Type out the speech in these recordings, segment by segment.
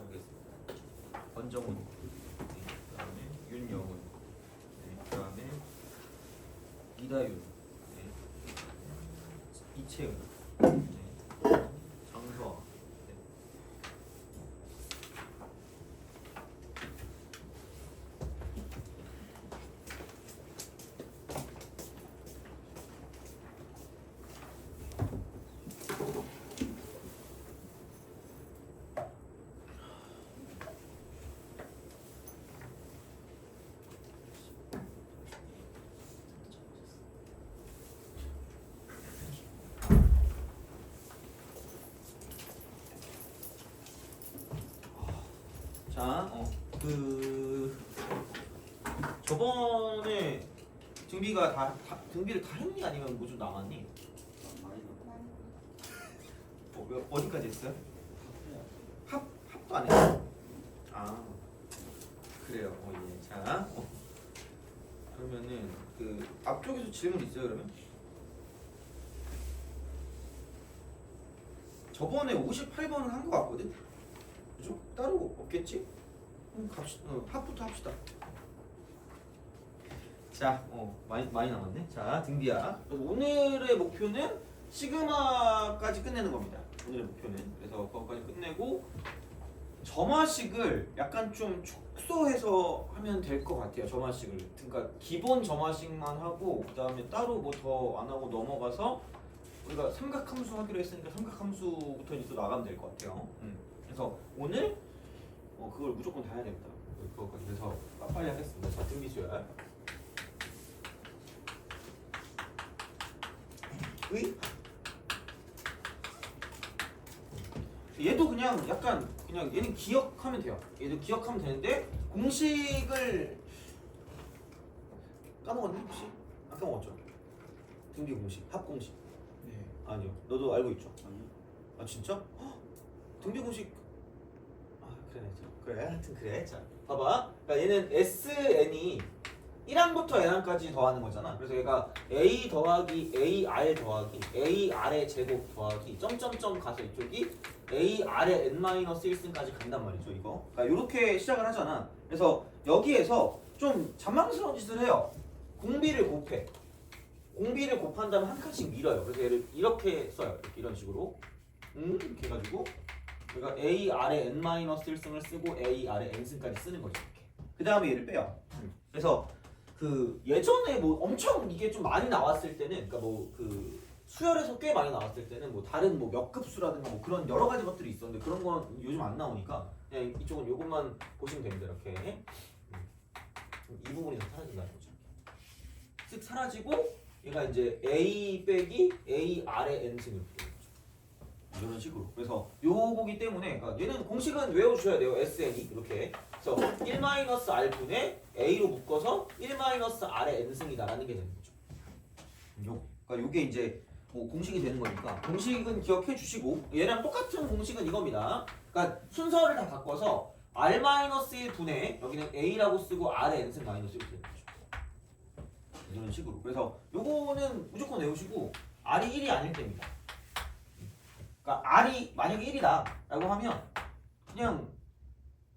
하겠습니다. 권정훈, 네, 그다음에 윤영훈, 네, 그다음에 이다윤, 네, 이채은, 네, 장서아. 네. 자, 저번에 등비를 다 했니 아니면 뭐 좀 남았니? 어디까지 했어요? 합도 안 했어? 아, 그래요. 예. 자, 그러면은 그 앞쪽에서 질문 있어요, 그러면? 저번에 58번은 한 거 같거든? 그죠? 따로 없겠지? 갑시다. 합부터 합시다. 자, 많이 남았네. 자, 등비야. 오늘의 목표는 시그마까지 끝내는 겁니다. 오늘의 목표는. 그래서 그것까지 끝내고 점화식을 약간 좀 축소해서 하면 될 것 같아요. 점화식을. 그러니까 기본 점화식만 하고 그다음에 따로 뭐 더 안 하고 넘어가서 우리가 삼각함수 하기로 했으니까 삼각함수부터 이제 또 나가면 될 것 같아요. 그래서 오늘 그걸 무조건 다 해야 됩니다. 그거까지. 그래서 빨리 하겠습니다. 자, 등비 수열. 얘도 그냥 약간 그냥 얘는 기억하면 돼요. 얘도 기억하면 되는데 공식을 까먹었니 혹시? 안 까먹었죠? 등비 공식, 합 공식. 네. 아니요. 너도 알고 있죠? 아니요. 아 진짜? 등비 공식. 아 그래. 하여튼 그래. 자, 봐봐. 그러니까 얘는 SN이 1항부터 N항까지 더하는 거잖아. 그래서 얘가 A 더하기 AR 더하기 AR의 제곱 더하기 점점점 가서 이쪽이 AR의 N-1승까지 간단 말이죠, 이거. 그러니까 이렇게 시작을 하잖아. 그래서 여기에서 좀 잔망스러운 짓을 해요. 공비를 곱해. 공비를 곱한 다음에 한 칸씩 밀어요. 그래서 얘를 이렇게 써요. 이런 식으로. 이렇게 해가지고 그러니까 AR의 N-1승을 쓰고 AR의 N승까지 쓰는 거죠. 이렇게. 그 다음에 얘를 빼요. 그래서 그 예전에 뭐 엄청 이게 좀 많이 나왔을 때는 그러니까 뭐 그 수열에서 꽤 많이 나왔을 때는 뭐 다른 뭐 역급수라든가 뭐 그런 여러 가지 것들이 있었는데 그런 건 요즘 안 나오니까 그냥 이쪽은 요것만 보시면 됩니다. 이렇게 이 부분이 다 사라진다는 거죠. 쓱 사라지고 얘가 이제 A 빼기 AR의 N승으로 이런 식으로. 그래서 요거기 때문에 그러니까 얘는 공식은 외워주셔야 돼요. SN이 이렇게. 그래서 1-R분의 A로 묶어서 1-R의 N승이다라는 게 되는 거죠. 그러니까 요게 이제 뭐 공식이 되는 거니까 공식은 기억해 주시고 얘랑 똑같은 공식은 이겁니다. 그러니까 순서를 다 바꿔서 R-1분의 여기는 A라고 쓰고 R의 N승 마이너스 이렇게 되는 거죠. 이런 식으로. 그래서 요거는 무조건 외우시고 R이 1이 아닐 때입니다. 그러니까 R이 만약에 1이다 라고 하면 그냥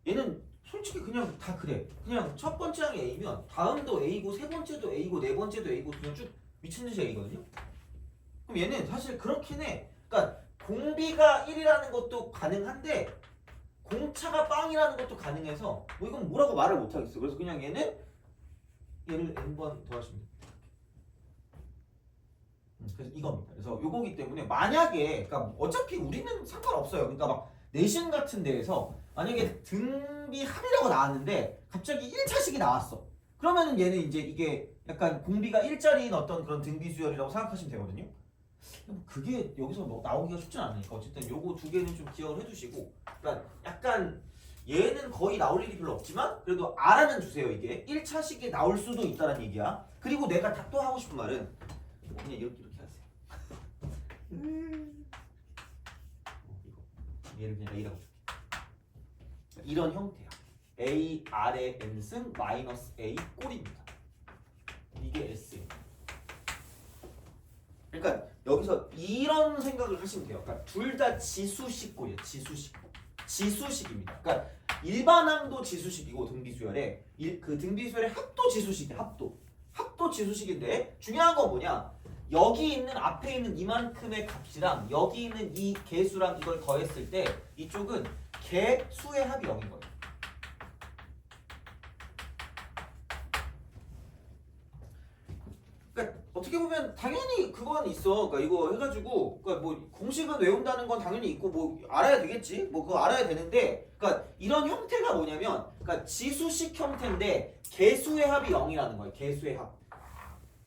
얘는 솔직히 그냥 다 그래. 그냥 첫 번째 항이 A면 다음도 A고 세 번째도 A고 네 번째도 A고 그냥 쭉 미친듯이 A거든요. 그럼 얘는 사실 그렇긴 해. 그러니까 공비가 1이라는 것도 가능한데 공차가 빵이라는 것도 가능해서 뭐 이건 뭐라고 말을 못하겠어. 그래서 그냥 얘를 n번 더하시면 됩니다. 그래서 이겁니다. 그래서 요거기 때문에 만약에 그러니까 어차피 우리는 상관없어요. 그러니까 막 내신 같은 데에서 만약에 등비 합이라고 나왔는데 갑자기 1차식이 나왔어. 그러면은 얘는 이제 이게 약간 공비가 1짜리인 어떤 그런 등비 수열이라고 생각하시면 되거든요. 그게 여기서 뭐 나오기가 쉽진 않으니까 어쨌든 요거 두 개는 좀 기억을 해두시고 그러니까 약간 얘는 거의 나올 일이 별로 없지만 그래도 알아는 주세요. 이게 1차식이 나올 수도 있다는 얘기야. 그리고 내가 또 하고 싶은 말은 그냥 이렇게 하세요. 이거 얘를 그냥 A라고 줄게. 이런 형태야. A, R의 N승 마이너스 A 꼴입니다. 이게 S예요. 그러니까 여기서 이런 생각을 하시면 돼요. 그러니까 둘 다 지수식 꼴이에요. 지수식. 지수식입니다. 그러니까 일반항도 지수식이고 등비수열에 그 등비수열의 합도 지수식이야. 합도 지수식인데 중요한 건 뭐냐? 여기 있는 앞에 있는 이만큼의 값이랑 여기 있는 이 개수랑 이걸 더했을 때 이쪽은 개수의 합이 0인 거예요. 그러니까 어떻게 보면 당연히 그건 있어. 그러니까 이거 해가지고 그러니까 뭐 공식은 외운다는 건 당연히 있고 뭐 알아야 되겠지. 뭐 그거 알아야 되는데 그러니까 이런 형태가 뭐냐면 그러니까 지수식 형태인데 개수의 합이 0이라는 거예요. 개수의 합.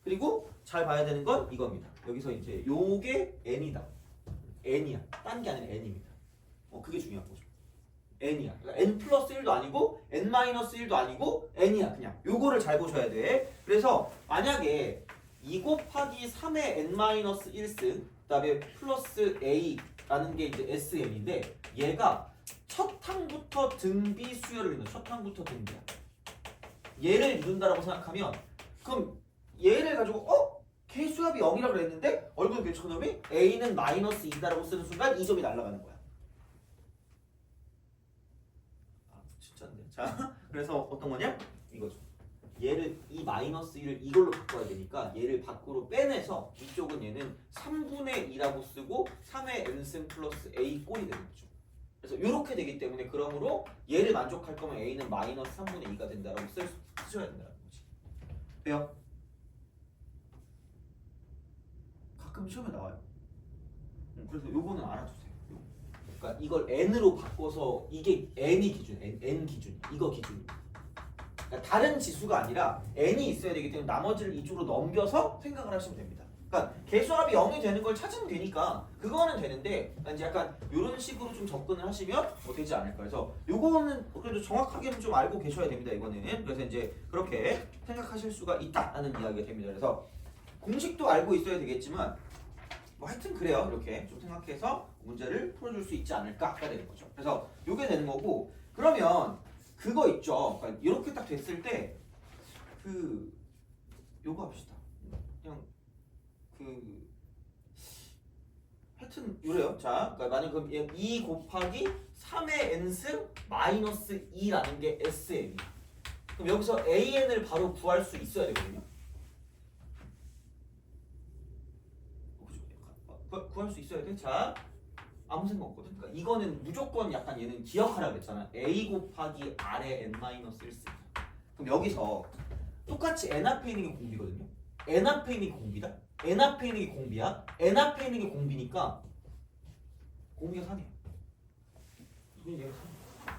그리고 잘 봐야 되는 건 이겁니다. 여기서 이제 요게 n이다. n이야. 딴 게 아니라 n입니다. 그게 중요한 거죠. n이야. 그러니까 n 플러스 1도 아니고 n 마이너스 1도 아니고 n이야. 그냥 요거를 잘 보셔야 돼. 그래서 만약에 2 곱하기 3의 n 마이너스 1승 그다음에 플러스 a라는 게 이제 sn인데 얘가 첫 항부터 등비 수열을 이룬다. 첫 항부터 등비야. 얘를 이룬다라고 생각하면 그럼 얘를 가지고 개수합이 0이라고 그랬는데 얼굴 교차놈이 a는 마이너스 2다라고 쓰는 순간 이 점이 날아가는 거야. 진짜인데. 자, 그래서 어떤 거냐? 이거죠. 얘를 이 마이너스 1을 이걸로 바꿔야 되니까 얘를 밖으로 빼내서 이쪽은 얘는 3분의 2라고 쓰고 3의 n승 플러스 a 꼴이 되는 거죠. 그래서 이렇게 되기 때문에 그러므로 얘를 만족할 거면 a는 마이너스 3분의 2가 된다라고 쓰셔야 된다는 거지. 왜요? 가끔 시험에 나와요. 그래서 요거는 알아두세요. 그러니까 이걸 n으로 바꿔서 이게 n이 기준, n 기준, 이거 기준입니다. 그러니까 다른 지수가 아니라 n이 있어야 되기 때문에 나머지를 이쪽으로 넘겨서 생각을 하시면 됩니다. 그러니까 개수합이 0이 되는 걸 찾으면 되니까 그거는 되는데 이제 약간 이런 식으로 좀 접근을 하시면 되지 않을까. 그래서 요거는 그래도 정확하게는 좀 알고 계셔야 됩니다. 이거는 그래서 이제 그렇게 생각하실 수가 있다라는 이야기가 됩니다. 그래서 공식도 알고 있어야 되겠지만 뭐 하여튼 그래요. 이렇게 좀 생각해서 문제를 풀어줄 수 있지 않을까가 되는 거죠. 그래서 요게 되는 거고 그러면 그거 있죠. 그러니까 이렇게 딱 됐을 때 요거 합시다. 그냥 하여튼 요래요. 자, 그러니까 만약 그럼 2 곱하기 3의 n승 마이너스 2라는 게 SN이야. 그럼 여기서 AN을 바로 구할 수 있어야 되거든요. 구할 수 있어야 돼. 자, 아무 생각 없거든. 그러니까 이거는 무조건 약간 얘는 기억하라고 했잖아. a 곱하기 r의 n-1승. 그럼 여기서 똑같이 n 앞에 있는 게 공비거든요. n 앞에 있는 게 공비다. n 앞에 있는 게 공비야. n 앞에 있는 게 공비니까 공비가 3이야. 이건 얘가 3이야.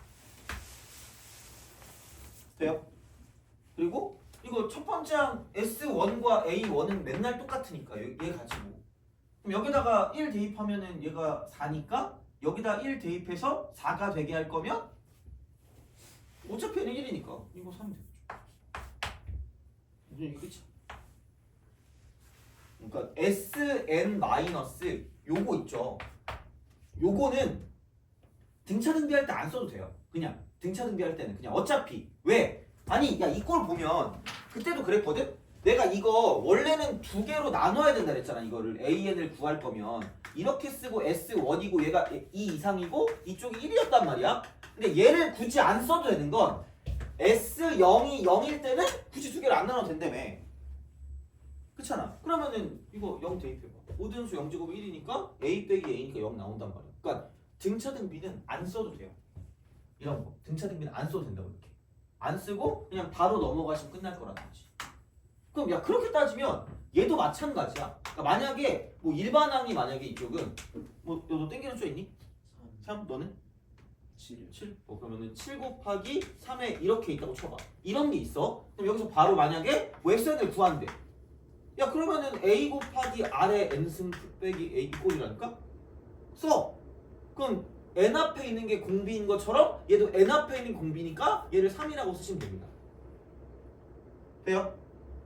돼요? 그리고 이거 첫 번째 항 S1과 A1은 맨날 똑같으니까 얘 가지고 그럼 여기다가 1 대입하면은 얘가 4니까 여기다 1 대입해서 4가 되게 할 거면 어차피 얘는 1이니까 이거 3이 되겠죠. 이게 끝이야. 그러니까 SN 마이너스 요거 있죠. 요거는 등차 등비할 때 안 써도 돼요. 그냥 등차 등비할 때는 그냥 어차피 왜? 아니 야 이 꼴 보면 그때도 그랬거든? 내가 이거 원래는 두 개로 나눠야 된다 그랬잖아. 이거를 AN을 구할 거면 이렇게 쓰고 S1이고 얘가 2 이상이고 이쪽이 1이었단 말이야. 근데 얘를 굳이 안 써도 되는 건 S0이 0일 때는 굳이 두 개를 안 나눠도 된다며. 그렇잖아. 그러면은 이거 0 대입해봐. 모든 수 0제곱 1이니까 A 빼기 A니까 0 나온단 말이야. 그러니까 등차 등비는 안 써도 돼요. 이런 거 등차 등비는 안 써도 된다고 이렇게. 안 쓰고 그냥 바로 넘어가시면 끝날 거라는 거지. 그럼 야 그렇게 따지면 얘도 마찬가지야. 그러니까 만약에 뭐 일반항이 만약에 이쪽은 뭐 너 땡기는 수 있니? 3 너는? 7 그러면은 7 곱하기 3에 이렇게 있다고 쳐봐. 이런 게 있어. 그럼 여기서 바로 만약에 뭐 SN을 구한대. 야 그러면은 A 곱하기 R의 n승 빼기 A 꼴이라니까? 써. 그럼 n 앞에 있는 게 공비인 것처럼 얘도 n 앞에 있는 공비니까 얘를 3이라고 쓰시면 됩니다. 돼요?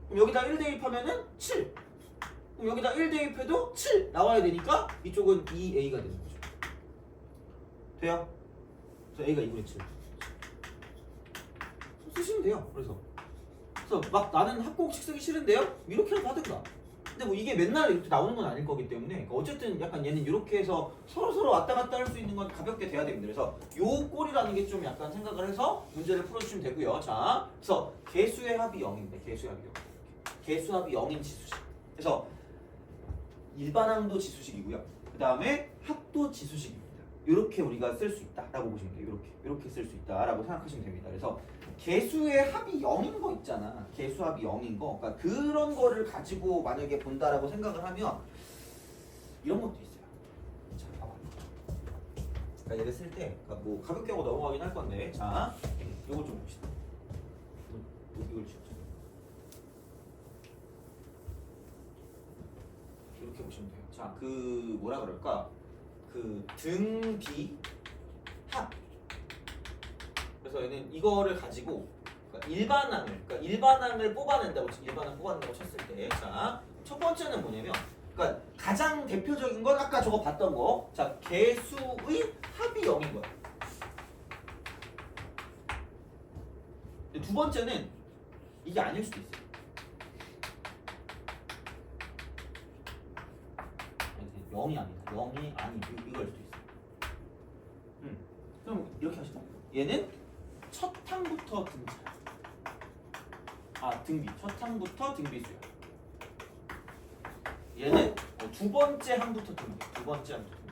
그럼 여기다 1 대입하면은 7. 그럼 여기다 1 대입해도 7 나와야 되니까 이쪽은 2a가 되는 거죠. 돼요? 그래서 a가 2분의 7 쓰시면 돼요. 그래서 막 나는 합곡식 쓰기 싫은데요? 이렇게라도 하든가. 근데 뭐 이게 맨날 이렇게 나오는 건 아닐 거기 때문에 그러니까 어쨌든 약간 얘는 이렇게 해서 서로 왔다 갔다 할 수 있는 건 가볍게 돼야 됩니다. 그래서 요 꼴이라는 게 좀 약간 생각을 해서 문제를 풀어주시면 되고요. 자, 그래서 개수의 합이 0입니다. 개수의 합이 0. 개수합이 0인 지수식. 그래서 일반항도 지수식이고요. 그 다음에 합도 지수식입니다. 이렇게 우리가 쓸 수 있다라고 보시면 돼요. 이렇게 쓸 수 있다라고 생각하시면 됩니다. 그래서 개수의 합이 0인 거 있잖아. 개수합이 0인 거. 그러니까 그런 거를 가지고 만약에 본다라고 생각을 하면 이런 것도 있어요. 자, 봐봐. 그러니까 얘를 쓸 때, 그러니까 뭐 가볍게 하고 넘어가긴 할 건데, 자, 이걸 좀 봅시다. 이걸 지우자. 이렇게 보시면 돼요. 자, 그 뭐라 그럴까? 그 등비 합. 그래서 얘는 이거를 가지고 그러니까 일반항을 뽑아낸다고 쳤을 때, 자, 첫 번째는 뭐냐면, 그러니까 가장 대표적인 건 아까 저거 봤던 거, 자, 개수의 합이 0인 거야. 두 번째는 이게 아닐 수도 있어요. 0이 아니다. 0이 아니 이걸 수도 있어. 그럼 이렇게 하시죠. 얘는 첫 항부터 등차. 등비. 첫 항부터 등비수야. 얘는 두 번째 항부터 등비. 두 번째 항부터 등비.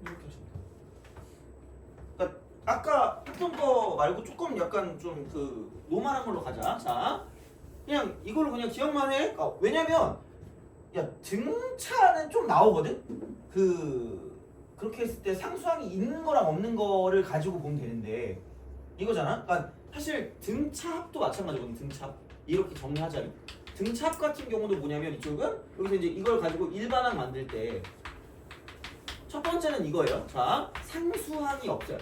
이렇게 하시면 돼요. 그러니까 아까 했던 거 말고 조금 약간 좀 그 노멀한 걸로 가자. 자, 그냥 이걸로 그냥 기억만 해. 왜냐면 야 등차는 좀 나오거든. 그렇게 했을 때 상수항이 있는 거랑 없는 거를 가지고 보면 되는데 이거잖아. 그러니까 사실 등차합도 마찬가지거든. 등차합 이렇게 정리하자면 등차합 같은 경우도 뭐냐면 이쪽은 여기서 이제 이걸 가지고 일반항 만들 때 첫 번째는 이거예요. 자, 상수항이 없어요.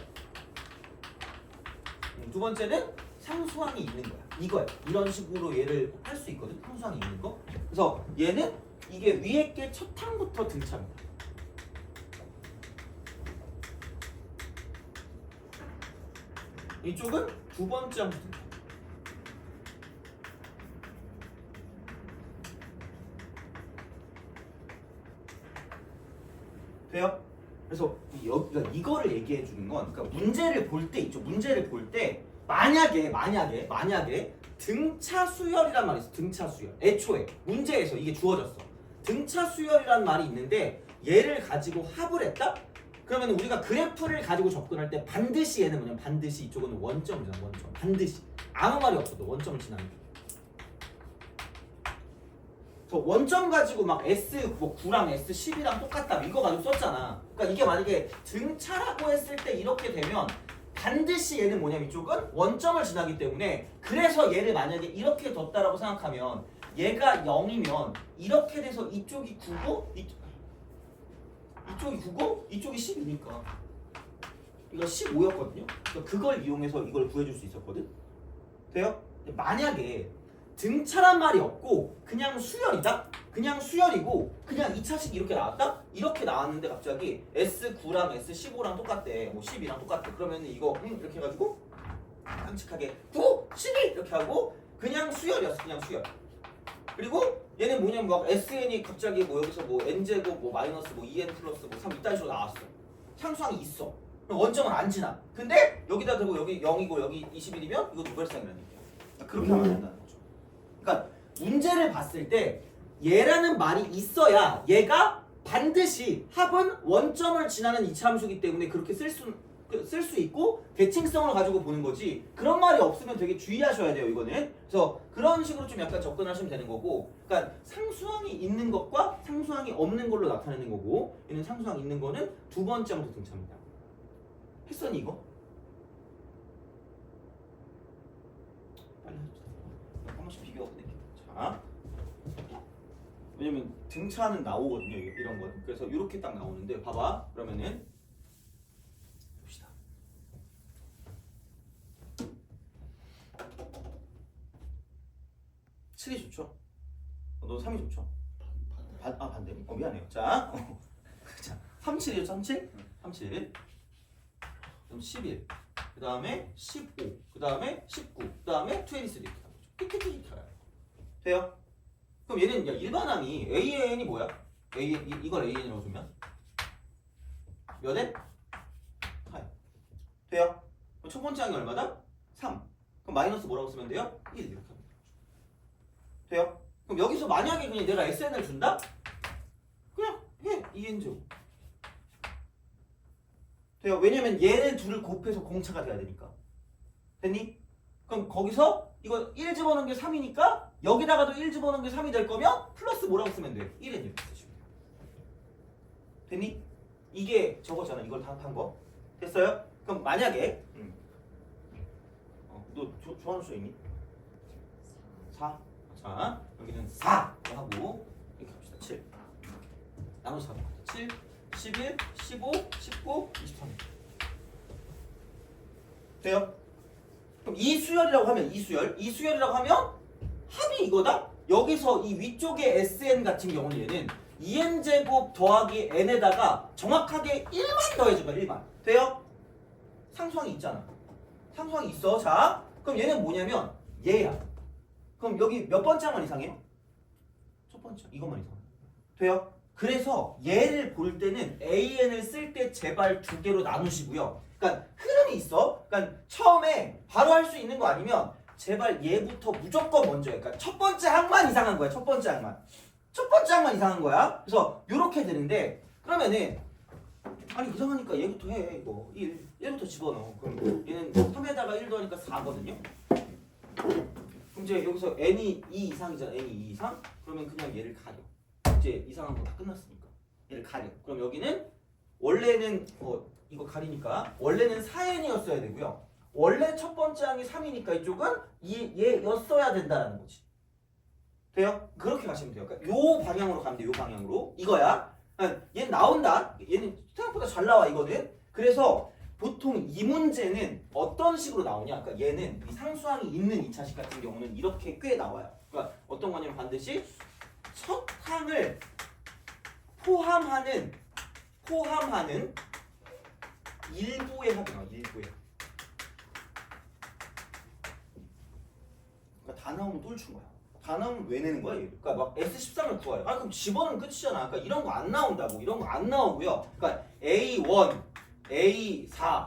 두 번째는 상수항이 있는 거야. 이거야. 이런 식으로 얘를 할 수 있거든. 상수항이 있는 거. 그래서 얘는 이게 위에 게 첫 항부터 등차입니다. 이쪽은 두 번째 항부터 등차. 돼요? 그래서 그러니까 이거를 얘기해 주는 건 그러니까 문제를 볼 때 있죠. 문제를 볼 때 만약에 등차 수열이란 말이 있어. 등차 수열. 애초에 문제에서 이게 주어졌어. 등차 수열이란 말이 있는데 얘를 가지고 합을 했다? 그러면 우리가 그래프를 가지고 접근할 때 반드시 얘는 뭐냐면 반드시 이쪽은 원점이잖아. 원점. 반드시. 아무 말이 없어도 원점을 지나는 게. 원점 가지고 막 S9랑 S10이랑 똑같다 이거 가지고 썼잖아. 그러니까 이게 만약에 등차라고 했을 때 이렇게 되면 반드시 얘는 뭐냐면 이쪽은 원점을 지나기 때문에 그래서 얘를 만약에 이렇게 뒀다라고 생각하면 얘가 0이면 이렇게 돼서 이쪽이 9고 이쪽이 9고 이쪽이 10이니까 이거 15였거든요. 그러니까 그걸 이용해서 이걸 구해줄 수 있었거든. 돼요? 만약에 등차란 말이 없고 그냥 수열이다? 그냥 수열이고 그냥 2차식이 이렇게 나왔다? 이렇게 나왔는데 갑자기 S9랑 S15랑 똑같대. 뭐 10이랑 똑같대. 그러면 이거 이렇게 해가지고 깜찍하게 9, 12 이렇게 하고 그냥 수열이었어. 그냥 수열. 그리고 얘는 뭐냐면 막 SN이 갑자기 뭐 여기서 뭐 N제곱 뭐 마이너스 뭐 2N 플러스 뭐 3 이딴 식으로 나왔어. 상수항이 있어. 그럼 원점은 안 지나. 근데 여기다 대고 여기 0이고 여기 21이면 이거 누벨상이라는 얘기야. 그렇게 하면 안 된다는 거죠. 그러니까 문제를 봤을 때 얘라는 말이 있어야 얘가 반드시 합은 원점을 지나는 이차함수이기 때문에 그렇게 쓸 수 있고 대칭성을 가지고 보는 거지 그런 말이 없으면 되게 주의하셔야 돼요. 이거는. 그래서 그런 식으로 좀 약간 접근하시면 되는 거고 그러니까 상수항이 있는 것과 상수항이 없는 걸로 나타내는 거고 얘는 상수항 있는 거는 두 번째 항부터 등차입니다. 했었니 이거? 빨리 해줍시다. 한 번씩 비교하거든요. 자, 왜냐면 등차는 나오거든요. 이런 건. 그래서 이렇게 딱 나오는데 봐봐. 그러면은 봅시다. 칠이 좋죠? 너 3이 좋죠? 반대. 미안해요. 자, 자, 37이죠? 37? 37. 그럼 11. 그 다음에 15. 그 다음에 19, 그 다음에 23 이렇게 가는 거죠. 이렇게 가요. 돼요? 그럼 얘는 야, 일반항이 AN이 뭐야? 이걸 AN이라고 주면 몇 N? 4. 돼요? 그럼 첫 번째 항이 얼마다? 3. 그럼 마이너스 뭐라고 쓰면 돼요? 1 이렇게 하면 되죠. 돼요? 그럼 여기서 만약에 그냥 내가 SN을 준다? 그냥 해. 2N제곱. 돼요? 왜냐면 얘네 둘을 곱해서 공차가 돼야 되니까. 됐니? 그럼 거기서 이거 1 집어넣은 게 3이니까 여기다가도 1 집어넣은 게 3이 될 거면 플러스 뭐라고 쓰면 돼? 1N 이렇게 쓰시면 돼요. 됐니? 이게 저거잖아. 이걸 답한 거. 됐어요? 그럼 만약에 너 좋아하는 수 있니? 4. 자, 여기는 4 하고 이렇게 합시다. 7. 나머지 4. 7, 11, 15, 19, 23. 돼요? 그럼 이수열이라고 하면 이수열이라고 하면 합이 이거다? 여기서 이 위쪽에 SN 같은 경우는 얘는 2n제곱 더하기 n에다가 정확하게 1만 더해준 거야. 1만. 돼요? 상수항이 있잖아. 상수항이 있어. 자, 그럼 얘는 뭐냐면 얘야. 그럼 여기 몇 번째 항만 이상해요? 첫 번째. 이것만 이상해. 돼요? 그래서 얘를 볼 때는 AN을 쓸 때 제발 두 개로 나누시고요. 그러니까 흐름이 있어. 그러니까 처음에 바로 할 수 있는 거 아니면 제발 얘부터 무조건 먼저 해. 그러니까 첫 번째 항만 이상한 거야. 첫 번째 항만 이상한 거야. 그래서 이렇게 되는데 그러면은 아니 이상하니까 얘부터 해. 이거 1부터 집어넣어. 그럼 얘는 3에다가 1 더하니까 4거든요. 그럼 이제 여기서 n이 2 이상이잖아. n이 2 이상. 그러면 그냥 얘를 가려. 이제 이상한 거 다 끝났으니까 얘를 가려. 그럼 여기는 원래는 이거 가리니까 원래는 4n이었어야 되고요. 원래 첫 번째 항이 3이니까 이쪽은 얘였어야 된다는 거지. 돼요? 그렇게 가시면 돼요. 그러니까 요 방향으로 가면 돼. 요 방향으로. 이거야. 얘는 나온다. 얘는 생각보다 잘 나와 이거는. 그래서 보통 이 문제는 어떤 식으로 나오냐? 그러니까 얘는 이 상수항이 있는 2차식 같은 경우는 이렇게 꽤 나와요. 그러니까 어떤 거냐면 반드시 첫 항을 포함하는 일부의 합이 나와. 일부의. 그러니까 다 나오면 똘춘 거야. 다 나오면 왜 내는 거야? 그러니까 막 S13을 구하래. 그럼 집어넣으면 끝이잖아. 그러니까 이런 거 안 나온다고. 이런 거 안 나오고요. 그러니까 A1, A4,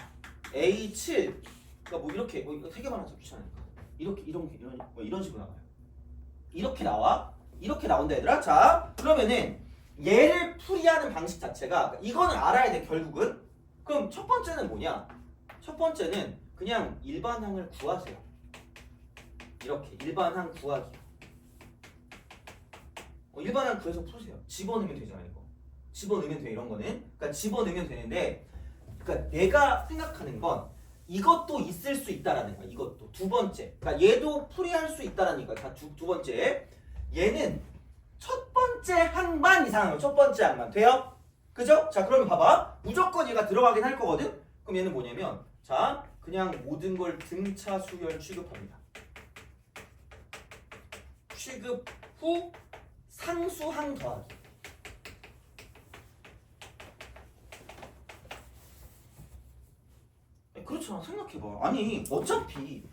A7. 그러니까 뭐 이렇게 이거 세 개만 하자 귀찮으니까. 이런 식으로 나와요. 이렇게 나와. 이렇게 나온다 얘들아. 자, 그러면은 얘를 풀이하는 방식 자체가 이거는 알아야 돼 결국은. 그럼 첫 번째는 뭐냐? 첫 번째는 그냥 일반항을 구하세요. 이렇게 일반항 구하기. 일반항 구해서 푸세요. 집어넣으면 되잖아 이거. 집어넣으면 돼 이런 거는. 그러니까 집어넣으면 되는데, 그러니까 내가 생각하는 건 이것도 있을 수 있다라는 거야. 이것도 두 번째. 그러니까 얘도 풀이할 수 있다라는 거야. 두 번째. 얘는 첫 번째 항만 이상한 거야. 첫 번째 항만. 돼요? 그죠? 자, 그러면 봐봐. 무조건 얘가 들어가긴 할 거거든. 그럼 얘는 뭐냐면, 자, 그냥 모든 걸 등차 수열 취급합니다. 취급 후 상수항 더하기. 그렇잖아. 생각해봐. 아니 어차피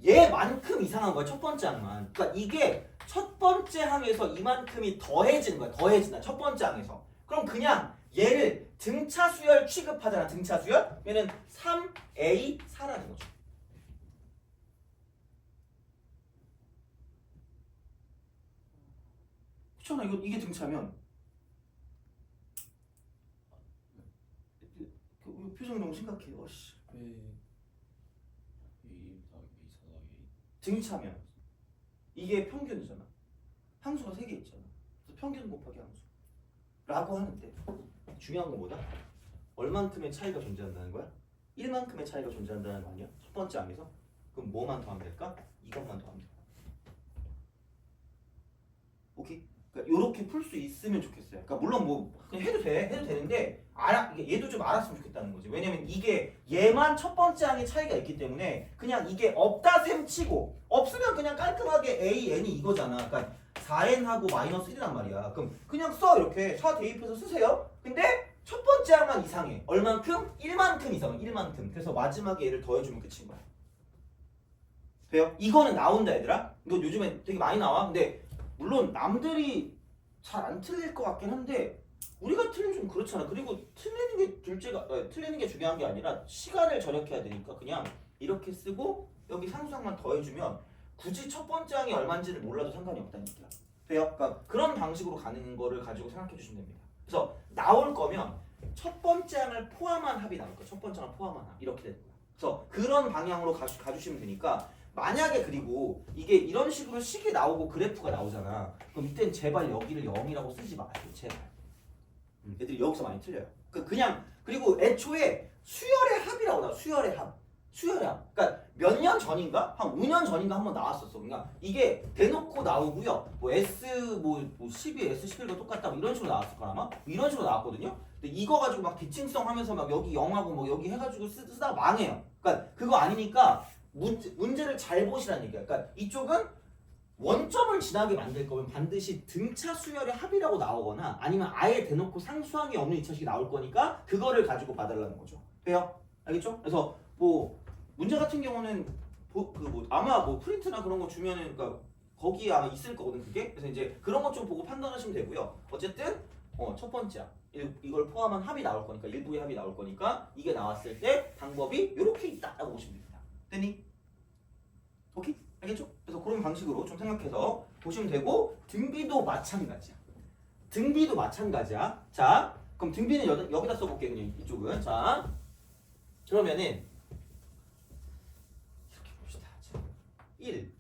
얘만큼 이상한 거야. 첫 번째 항만. 그러니까 이게 첫 번째 항에서 이만큼이 더해지는 거야. 더해진다. 첫 번째 항에서. 그럼 그냥 얘를 등차 수열 취급하잖아. 등차 수열. 얘는 3A4라는 거죠. 그렇잖아. 이게 등차면 표정이 너무 심각해. 어씨. 등차면 이게 평균이잖아. 항수가 3개 있잖아. 그래서 평균 곱하기 항수 라고 하는데 중요한 건 뭐다? 얼만큼의 차이가 존재한다는 거야? 1만큼의 차이가 존재한다는 거 아니야? 첫 번째 항에서. 그럼 뭐만 더하면 될까? 이것만 더하면 돼. 오케이? 그러니까 이렇게 풀 수 있으면 좋겠어요. 그러니까 물론 뭐 그냥 해도 되는데 얘도 좀 알았으면 좋겠다는 거지. 왜냐면 이게 얘만 첫 번째 항의 차이가 있기 때문에 그냥 이게 없다 셈 치고 없으면 그냥 깔끔하게 A, N이 이거잖아. 그러니까 4N하고 마이너스 1이란 말이야. 그럼 그냥 써 이렇게 4 대입해서 쓰세요. 근데 첫 번째 항만 이상해. 얼만큼? 1만큼 이상해. 1만큼. 그래서 마지막에 얘를 더해주면 끝인 거야. 돼요? 이거는 나온다 얘들아. 이거 요즘에 되게 많이 나와. 근데 물론 남들이 잘 안 틀릴 것 같긴 한데 우리가 틀리면 좀 그렇잖아. 그리고 틀리는 게 틀리는 게 중요한 게 아니라 시간을 절약해야 되니까 그냥 이렇게 쓰고 여기 상수항만 더해주면 굳이 첫 번째 항이 얼마인지를 몰라도 상관이 없다는 얘기야. 돼요? 그러니까 그런 방식으로 가는 거를 가지고 생각해 주시면 됩니다. 그래서 나올 거면 첫 번째 항을 포함한 합이 나올 거야. 첫 번째 항을 포함한 합 이렇게 되는 거야. 그래서 그런 방향으로 가주시면 되니까 만약에 그리고 이게 이런 식으로 식이 나오고 그래프가 나오잖아. 그럼 이땐 제발 여기를 0이라고 쓰지 마세요. 제발. 애들이 여기서 많이 틀려요. 그냥 그리고 애초에 수열의 합이라고 나와. 수열의 합. 수열의 합. 그러니까 몇 년 전인가? 한 5년 전인가 한번 나왔었어. 그러니까 이게 대놓고 나오고요. 뭐 S 뭐 12, S11과 똑같다 뭐 이런 식으로 나왔을 거야 아마. 뭐 이런 식으로 나왔거든요. 근데 이거 가지고 막 대칭성 하면서 막 여기 0하고 뭐 여기 해가지고 쓰다가 망해요. 그러니까 그거 아니니까 문제를 잘 보시라는 얘기야. 그러니까 이쪽은 원점을 지나게 만들 거면 반드시 등차 수열의 합이라고 나오거나 아니면 아예 대놓고 상수항이 없는 2차식이 나올 거니까 그거를 가지고 봐달라는 거죠. 돼요? 알겠죠? 그래서 뭐 문제 같은 경우는 아마 뭐 프린트나 그런 거 주면은 그러니까 거기에 아마 있을 거거든 그게. 그래서 이제 그런 것 좀 보고 판단하시면 되고요. 어쨌든 첫 번째 이걸 포함한 합이 나올 거니까 일부의 합이 나올 거니까 이게 나왔을 때 방법이 이렇게 있다라고 보시면 됩니다. 됐니? 오케이? 알겠죠? 그래서 그런 방식으로 좀 생각해서 보시면 되고 등비도 마찬가지야. 등비도 마찬가지야. 자, 그럼 등비는 여기다 써볼게 그냥 이쪽은. 자, 그러면은 이렇게 봅시다. 자, 1,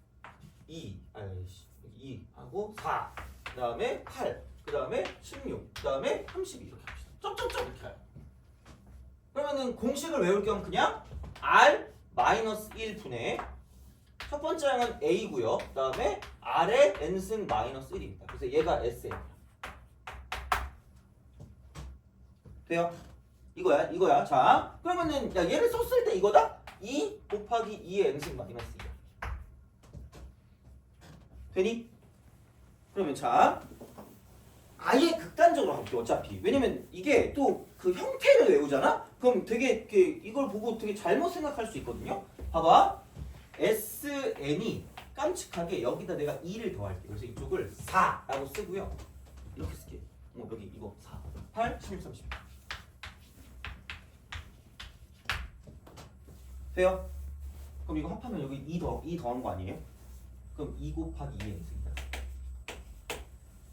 2 하고 4, 그 다음에 8, 그 다음에 16, 그 다음에 32 이렇게 합시다. 점점점 이렇게 가요. 그러면은 공식을 외울 겸 그냥 R-1분의 첫 번째 항은 A고요. 그 다음에 R의 N승 마이너스 1입니다. 그래서 얘가 SN이야. 돼요? 이거야. 자, 그러면은 야, 얘를 썼을 때 이거다? 2 곱하기 2의 N승 마이너스 2야. 되니? 그러면 자, 아예 극단적으로 할게요. 어차피. 왜냐면 이게 또 그 형태를 외우잖아? 그럼 되게 이걸 보고 되게 잘못 생각할 수 있거든요. 봐봐. SN이 깜찍하게 여기다 내가 2를 더할게. 그래서 이쪽을 4라고 쓰고요. 이렇게 쓸게. 여기 이거 4, 8, 16, 30. 돼요? 그럼 이거 합하면 여기 2 더한 거 아니에요? 그럼 2 곱하기 2의 N승이다.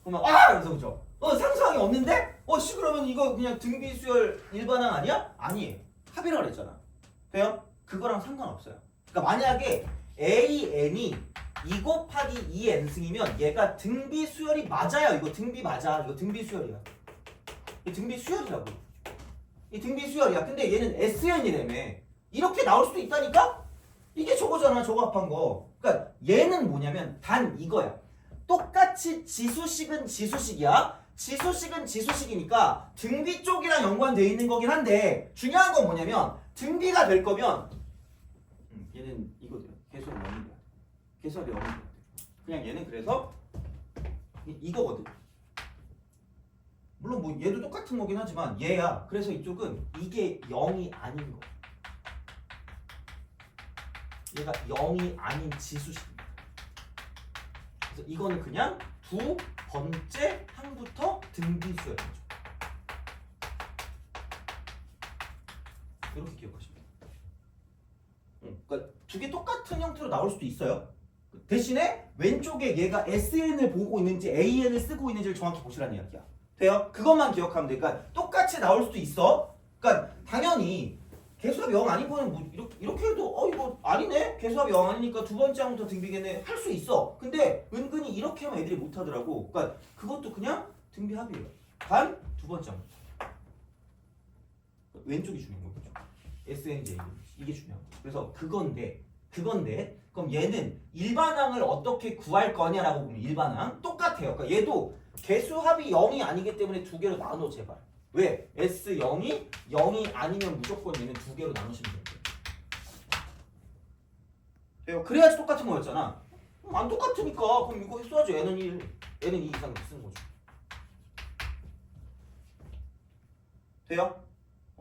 그러면 그래서 그죠? 상수항이 없는데? 그러면 이거 그냥 등비수열 일반항 아니야? 아니에요. 합이라고 그랬잖아. 돼요? 그거랑 상관없어요. 그러니까 만약에 AN이 2 곱하기 2의 N승이면 얘가 등비수열이 맞아요. 이거 등비 맞아. 이거 등비수열이야. 이 등비수열이라고. 이 등비수열이야. 근데 얘는 SN이라며. 이렇게 나올 수도 있다니까? 이게 저거잖아. 저거 합한 거. 그러니까 얘는 뭐냐면 단 이거야. 똑같이 지수식은 지수식이야. 지수식은 지수식이니까 등비 쪽이랑 연관되어 있는 거긴 한데 중요한 건 뭐냐면 등비가 될 거면 얘는 이거죠. 개수합이 0이 돼야 돼. 개수합이 0이 돼야 돼. 그냥 얘는 그래서 이거거든. 물론 뭐 얘도 똑같은 거긴 하지만 얘야. 그래서 이쪽은 이게 0이 아닌 거. 얘가 0이 아닌 지수식입니다. 그래서 이거는 그냥 두 번째 항부터 등비수열인 거죠. 이렇게 기억하시면 돼요. 그러니까 두 개 똑같은 형태로 나올 수도 있어요. 대신에 왼쪽에 얘가 SN을 보고 있는지 AN을 쓰고 있는지를 정확히 보시라는 이야기야. 돼요? 그것만 기억하면 돼. 그러니까 똑같이 나올 수도 있어. 그러니까 당연히 개수합이 0 아닌 거는 뭐 이렇게 해도 이거 아니네? 개수합이 0 아니니까 두 번째 항부터 등비겠네 할 수 있어. 근데 은근히 이렇게 하면 애들이 못 하더라고. 그러니까 그것도 그냥 등비합이에요. 단 두 번째 항부터. 왼쪽이 중요한 거죠. SNJ 이게 중요한 거. 그래서 그건데 그럼 얘는 일반항을 어떻게 구할 거냐라고 보면 일반항 똑같아요. 그러니까 얘도 개수합이 0이 아니기 때문에 두 개로 나눠 제발. 왜? S0이 0이 아니면 무조건 얘는 두 개로 나누시면 돼요. 그래야지 똑같은 거였잖아. 안 똑같으니까 그럼 이거 써야죠. N은 1, N은 2 이상 쓰는 거죠. 돼요?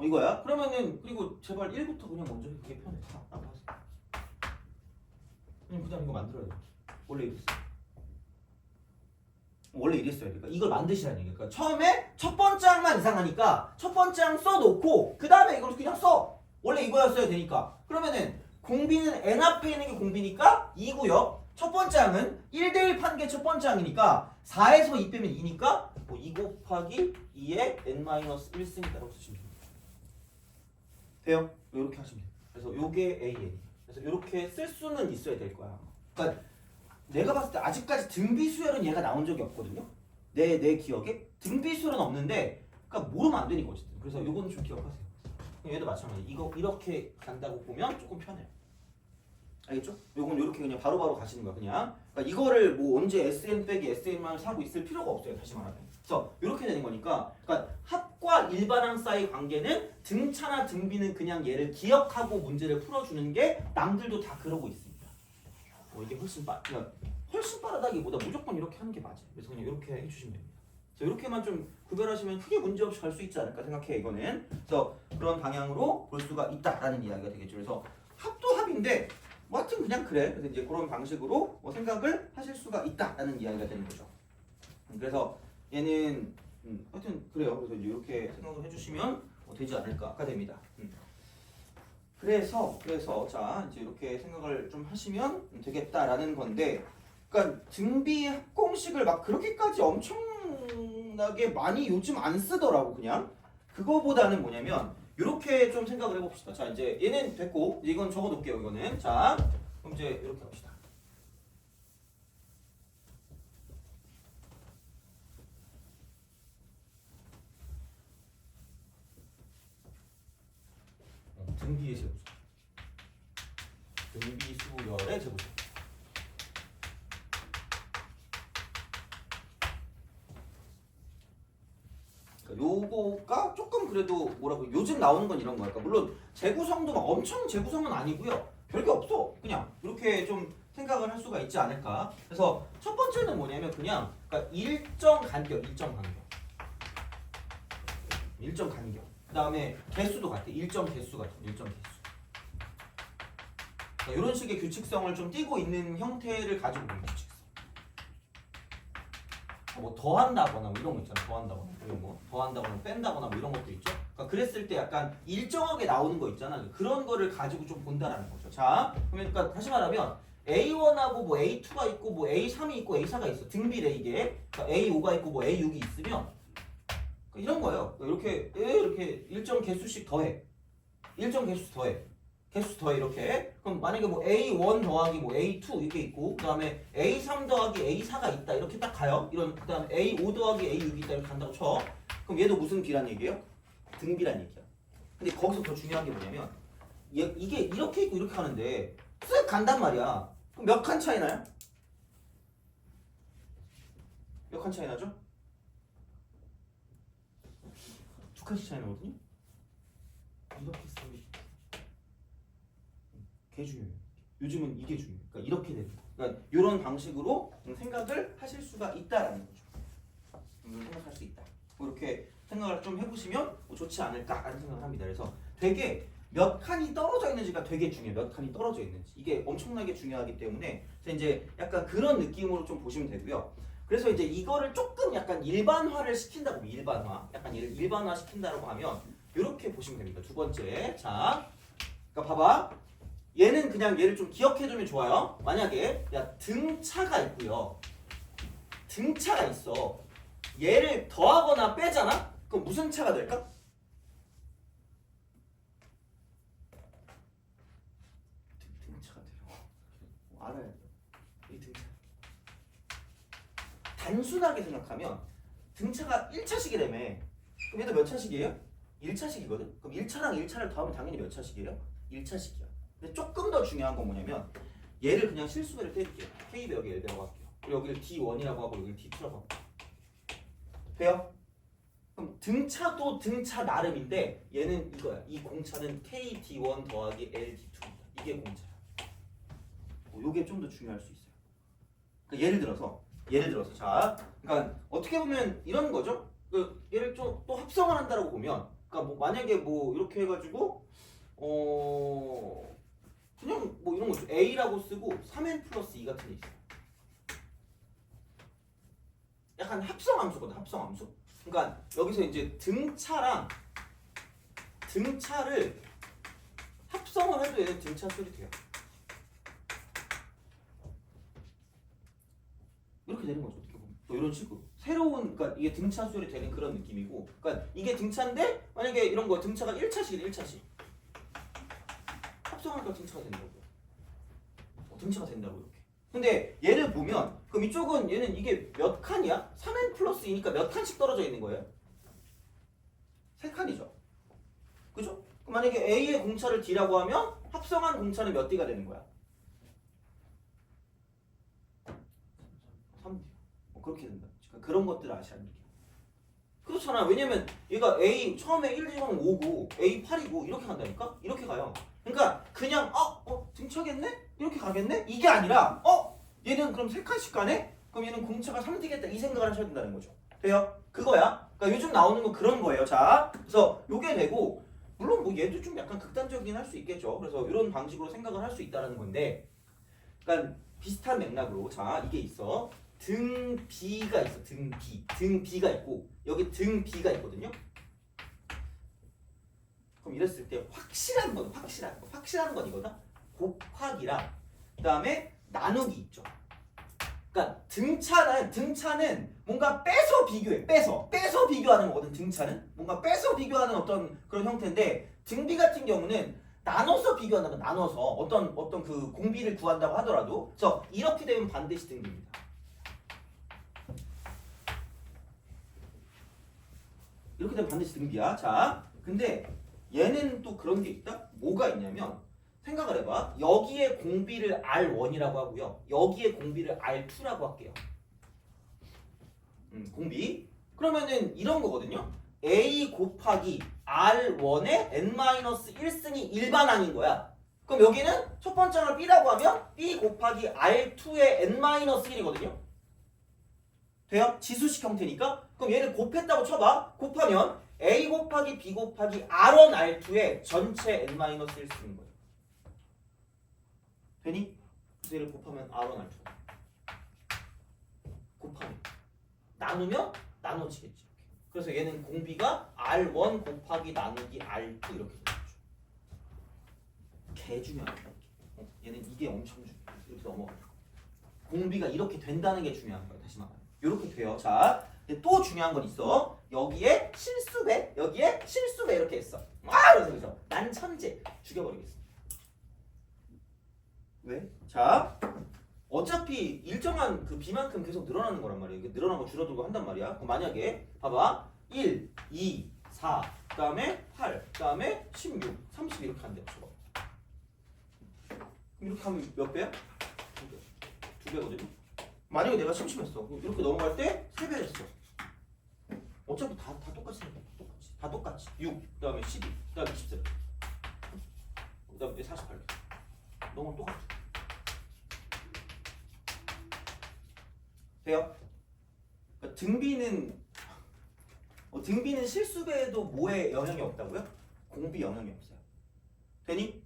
이거야? 그러면은 그리고 제발 1부터 그냥 먼저 그게 편해. 그다음 이거 만들어야 돼. 원래 이랬어. 원래 이랬어야 돼. 그러니까 이걸 만드시라는 얘기야. 그러니까 처음에 첫 번째 항만 이상하니까 첫 번째 항 써놓고 그 다음에 이걸 그냥 써. 원래 이거였어야 되니까. 그러면은 공비는 n 앞에 있는 게 공비니까 2고요. 첫 번째 항은 1대1 판 게 첫 번째 항이니까 4에서 2 빼면 2니까 뭐 2 곱하기 2의 n-1승이라고 쓰시면 됩니다. 돼요? 이렇게 하시면 돼요. 그래서 요게 AN. 그래서 이렇게 쓸 수는 있어야 될 거야. 그러니까 내가 봤을 때 아직까지 등비수열은 얘가 나온 적이 없거든요. 내 기억에 등비수열은 없는데, 그러니까 모르면 안 되니까 어쨌든. 그래서 요거는 좀 기억하세요. 얘도 마찬가지. 이거 이렇게 간다고 보면 조금 편해요. 알겠죠? 요건 이렇게 그냥 바로바로 가시는 거야 그냥. 그러니까 이거를 뭐 언제 SN 빼기 SN만 사고 있을 필요가 없어요. 다시 말하면. 그래서 이렇게 되는 거니까, 그러니까 합과 일반항 사이 관계는 등차나 등비는 그냥 얘를 기억하고 문제를 풀어주는 게 남들도 다 그러고 있습니다. 이게 훨씬 빠르다기보다 무조건 이렇게 하는 게 맞아요. 그래서 그냥 이렇게 해주시면 됩니다. 그래서 이렇게만 좀 구별하시면 크게 문제 없이 갈 수 있지 않을까 생각해 이거는. 그래서 그런 방향으로 볼 수가 있다라는 이야기가 되겠죠. 그래서 합도 합인데 뭐 하여튼 그냥 그래. 그래서 이제 그런 방식으로 뭐 생각을 하실 수가 있다라는 이야기가 되는 거죠. 그래서 얘는 하여튼 그래요. 그래서 이제 이렇게 생각을 해주시면 되지 않을까가 됩니다. 그래서 자 이제 이렇게 생각을 좀 하시면 되겠다라는 건데, 그러니까 등비 합공식을 막 그렇게까지 엄청나게 많이 요즘 안 쓰더라고. 그냥 그거보다는 뭐냐면 이렇게 좀 생각을 해봅시다. 자 이제 얘는 됐고, 이제 이건 적어놓을게요. 이거는 자 그럼 이제 이렇게 합시다. 등비의 제곱수. 등비수열의 제곱수. 그러니까 요거가 조금 그래도 뭐라고 요즘 나오는 건 이런 거야. 그러니까 물론 재구성도 막 엄청 재구성은 아니고요. 별게 없어. 그냥 이렇게 좀 생각을 할 수가 있지 않을까. 그래서 첫 번째는 뭐냐면 그냥 그러니까 일정 간격. 그 다음에 개수도 같아. 일정 개수. 그러니까 이런 식의 규칙성을 좀 띠고 있는 형태를 가지고 있는 규칙성. 뭐 더한다거나 뭐 이런 거 있잖아. 더한다거나 뺀다거나 뭐 이런 것도 있죠. 그러니까 그랬을 때 약간 일정하게 나오는 거 있잖아. 그런 거를 가지고 좀 본다라는 거죠. 자, 그러니까 다시 말하면 A1하고 뭐 A2가 있고 뭐 A3이 있고 A4가 있어. 등비래 이게. 그러니까 A5가 있고 뭐 A6이 있으면 이런 거예요. 이렇게 일정 개수씩 더해. 개수 더해 이렇게. 그럼 만약에 뭐 A1 더하기 뭐 A2 이게 있고, 그다음에 A3 더하기 A4가 있다 이렇게 딱 가요. 그다음에 A5 더하기 A6이 있다 이렇게 간다고 쳐. 그럼 얘도 무슨 비란 얘기예요? 등비란 얘기야. 근데 거기서 더 중요한 게 뭐냐면 이게 이렇게 있고 이렇게 하는데 쓱 간단 말이야. 그럼 몇 칸 차이 나요? 몇 칸 차이 나죠? 2칸씩 차이 나거든요. 이렇게 쓰면 게 중요해요. 요즘은 이게 중요해요. 그러니까 이렇게 되는 거. 그러니까 이런 방식으로 생각을 하실 수가 있다라는 거죠. 생각할 수 있다. 이렇게 생각을 좀 해보시면 좋지 않을까라는 생각을 합니다. 그래서 되게 몇 칸이 떨어져 있는지가 되게 중요해요. 몇 칸이 떨어져 있는지. 이게 엄청나게 중요하기 때문에 이제 약간 그런 느낌으로 좀 보시면 되고요. 그래서 이제 이거를 조금 약간 일반화를 시킨다고, 약간 일반화 시킨다고 하면 이렇게 보시면 됩니다. 두 번째. 자, 그러니까 봐봐. 얘는 그냥 얘를 좀 기억해두면 좋아요. 만약에 등차가 있고요. 등차가 있어. 얘를 더하거나 빼잖아? 그럼 무슨 차가 될까? 등차가 돼요. 알아야 돼요. 이 등차. 단순하게 생각하면 등차가 1차식이라며. 그럼 얘도 몇 차식이에요? 1차식이거든? 그럼 1차랑 1차를 더하면 당연히 몇 차식이에요? 1차식이야. 근데 조금 더 중요한 건 뭐냐면 얘를 그냥 실수배를 때릴게요. K 배역에 L 배라고 할게요. 그리고 여기를 D1이라고 하고 여기를 D2라고 하고. 돼요? 그럼 등차도 등차 나름인데 얘는 이거야. 이 공차는 K D1 더하기 L D2입니다. 이게 공차야. 요게 좀 더 중요할 수 있어요. 그러니까 예를 들어서 자, 그러니까 어떻게 보면 이런 거죠. 얘를 좀 또 합성을 한다고 보면, 그러니까 뭐 만약에 뭐 이렇게 해가지고 그냥 뭐 이런 거 있죠. A라고 쓰고 3n 플러스 2 같은 게 있어요. 약간 합성함수거든, 합성함수. 그러니까 여기서 이제 등차를 합성을 해도 얘는 등차 수열이 돼요. 이렇게 되는 거죠. 어떻게 보면. 또 이런 식으로. 새로운, 그러니까 이게 등차 수열이 되는 그런 느낌이고, 그러니까 이게 등차인데 만약에 이런 거 등차가 1차식이래, 1차식. 합성하니까 등차가 된다고. 등차가 된다고 이렇게. 근데 얘를 보면 그럼 이쪽은 얘는 이게 몇 칸이야? 3n 플러스 2니까 몇 칸씩 떨어져 있는 거예요? 3칸이죠. 그죠? 그럼 만약에 A의 공차를 D라고 하면 합성한 공차는 몇 D가 되는 거야? 3D. 그렇게 된다. 그러니까 그런 것들을 아시라는 얘기야. 그렇잖아. 왜냐면 얘가 A 처음에 1, 2, 3, 5고 A 8이고 이렇게 간다니까? 이렇게 가요. 그러니까 그냥 등차겠네? 이렇게 가겠네? 이게 아니라 얘는 그럼 3칸씩 가네? 그럼 얘는 공차가 3D겠다 이 생각을 하셔야 된다는 거죠. 돼요? 그거야. 그러니까 요즘 나오는 건 그런 거예요. 자, 그래서 요게 되고 물론 뭐 얘도 좀 약간 극단적이긴 할 수 있겠죠. 그래서 이런 방식으로 생각을 할 수 있다는 건데 그러니까 비슷한 맥락으로 자 이게 있어. 등 B가 있어. 등 B가 있고 여기 등 B가 있거든요. 그럼 이랬을 때 확실한 건 이거다. 곱하기랑 그다음에 나누기 있죠. 그러니까 등차는 뭔가 빼서 비교해. 빼서 비교하는 거거든. 등차는 뭔가 빼서 비교하는 어떤 그런 형태인데 등비 같은 경우는 나눠서 비교한다면 나눠서 어떤 그 공비를 구한다고 하더라도 그래서 이렇게 되면 반드시 등비입니다. 이렇게 되면 반드시 등비야. 자, 근데 얘는 또 그런 게 있다? 뭐가 있냐면 생각을 해봐. 여기에 공비를 R1이라고 하고요. 여기에 공비를 R2라고 할게요. 공비. 그러면은 이런 거거든요. A 곱하기 R1의 n-1승이 일반항인 거야. 그럼 여기는 첫 번째 항을 B라고 하면 B 곱하기 R2의 n-1이거든요. 돼요? 지수식 형태니까. 그럼 얘를 곱했다고 쳐봐. 곱하면 A 곱하기 B 곱하기 R1 R2의 전체 n-1 쓰는 거예요. 되니? 그래서 얘를 곱하면 R1 R2. 곱하면 나누면 나눠지겠지. 그래서 얘는 공비가 R1 곱하기 나누기 R2 이렇게 되는 거죠. 개 중요하다. 얘는 이게 엄청 중요해. 이렇게 넘어가죠. 공비가 이렇게 된다는 게 중요한 거예요. 다시 말하면. 이렇게 돼요. 자, 또 중요한 건 있어. 여기에 실수배, 이렇게 했어. 이러면서 그죠? 난 천재. 죽여버리겠어. 왜? 자, 어차피 일정한 그 B만큼 계속 늘어나는 거란 말이에요. 이게 늘어나고 줄어들고 한단 말이야. 그럼 만약에 봐봐. 1, 2, 4, 그 다음에 8, 그 다음에 16, 30 이렇게 한대요. 저거. 이렇게 하면 몇 배야? 2배거든요. 만약에 내가 심심했어. 이렇게 넘어갈 때 3배 했어. 어차피 다 똑같이 생겨. 다 똑같이. 6, 그 다음에 12, 그 다음에 17, 그 다음에 48. 너무 똑같아. 돼요? 그러니까 등비는 실수배에도 뭐에 영향이 없다고요? 공비 영향이 없어요. 되니?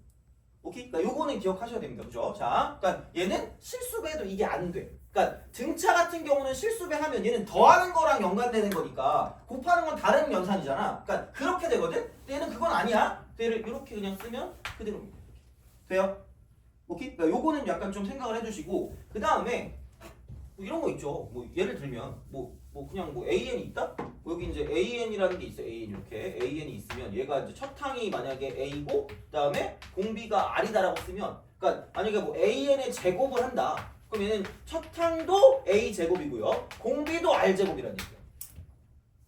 오케이? 그러니까 요거는 기억하셔야 됩니다. 그죠? 자, 그러니까 얘는 실수배에도 이게 안 돼. 그러니까 등차 같은 경우는 실수배 하면 얘는 더하는 거랑 연관되는 거니까 곱하는 건 다른 연산이잖아. 그러니까 그렇게 되거든? 근데 얘는 그건 아니야. 얘를 이렇게 그냥 쓰면 그대로입니다. 돼요? 오케이? 그러니까 요거는 약간 좀 생각을 해주시고 그 다음에 뭐 이런 거 있죠. 뭐 예를 들면 뭐 그냥 뭐 AN이 있다? 여기 이제 AN이라는 게 있어. AN 이렇게 AN이 있으면 얘가 이제 첫 항이 만약에 A고 그다음에 공비가 R이다라고 쓰면 그러니까 만약에 뭐 AN의 제곱을 한다. 그럼 얘는 첫 항도 A 제곱이고요. 공비도 R 제곱이라는 얘기예요.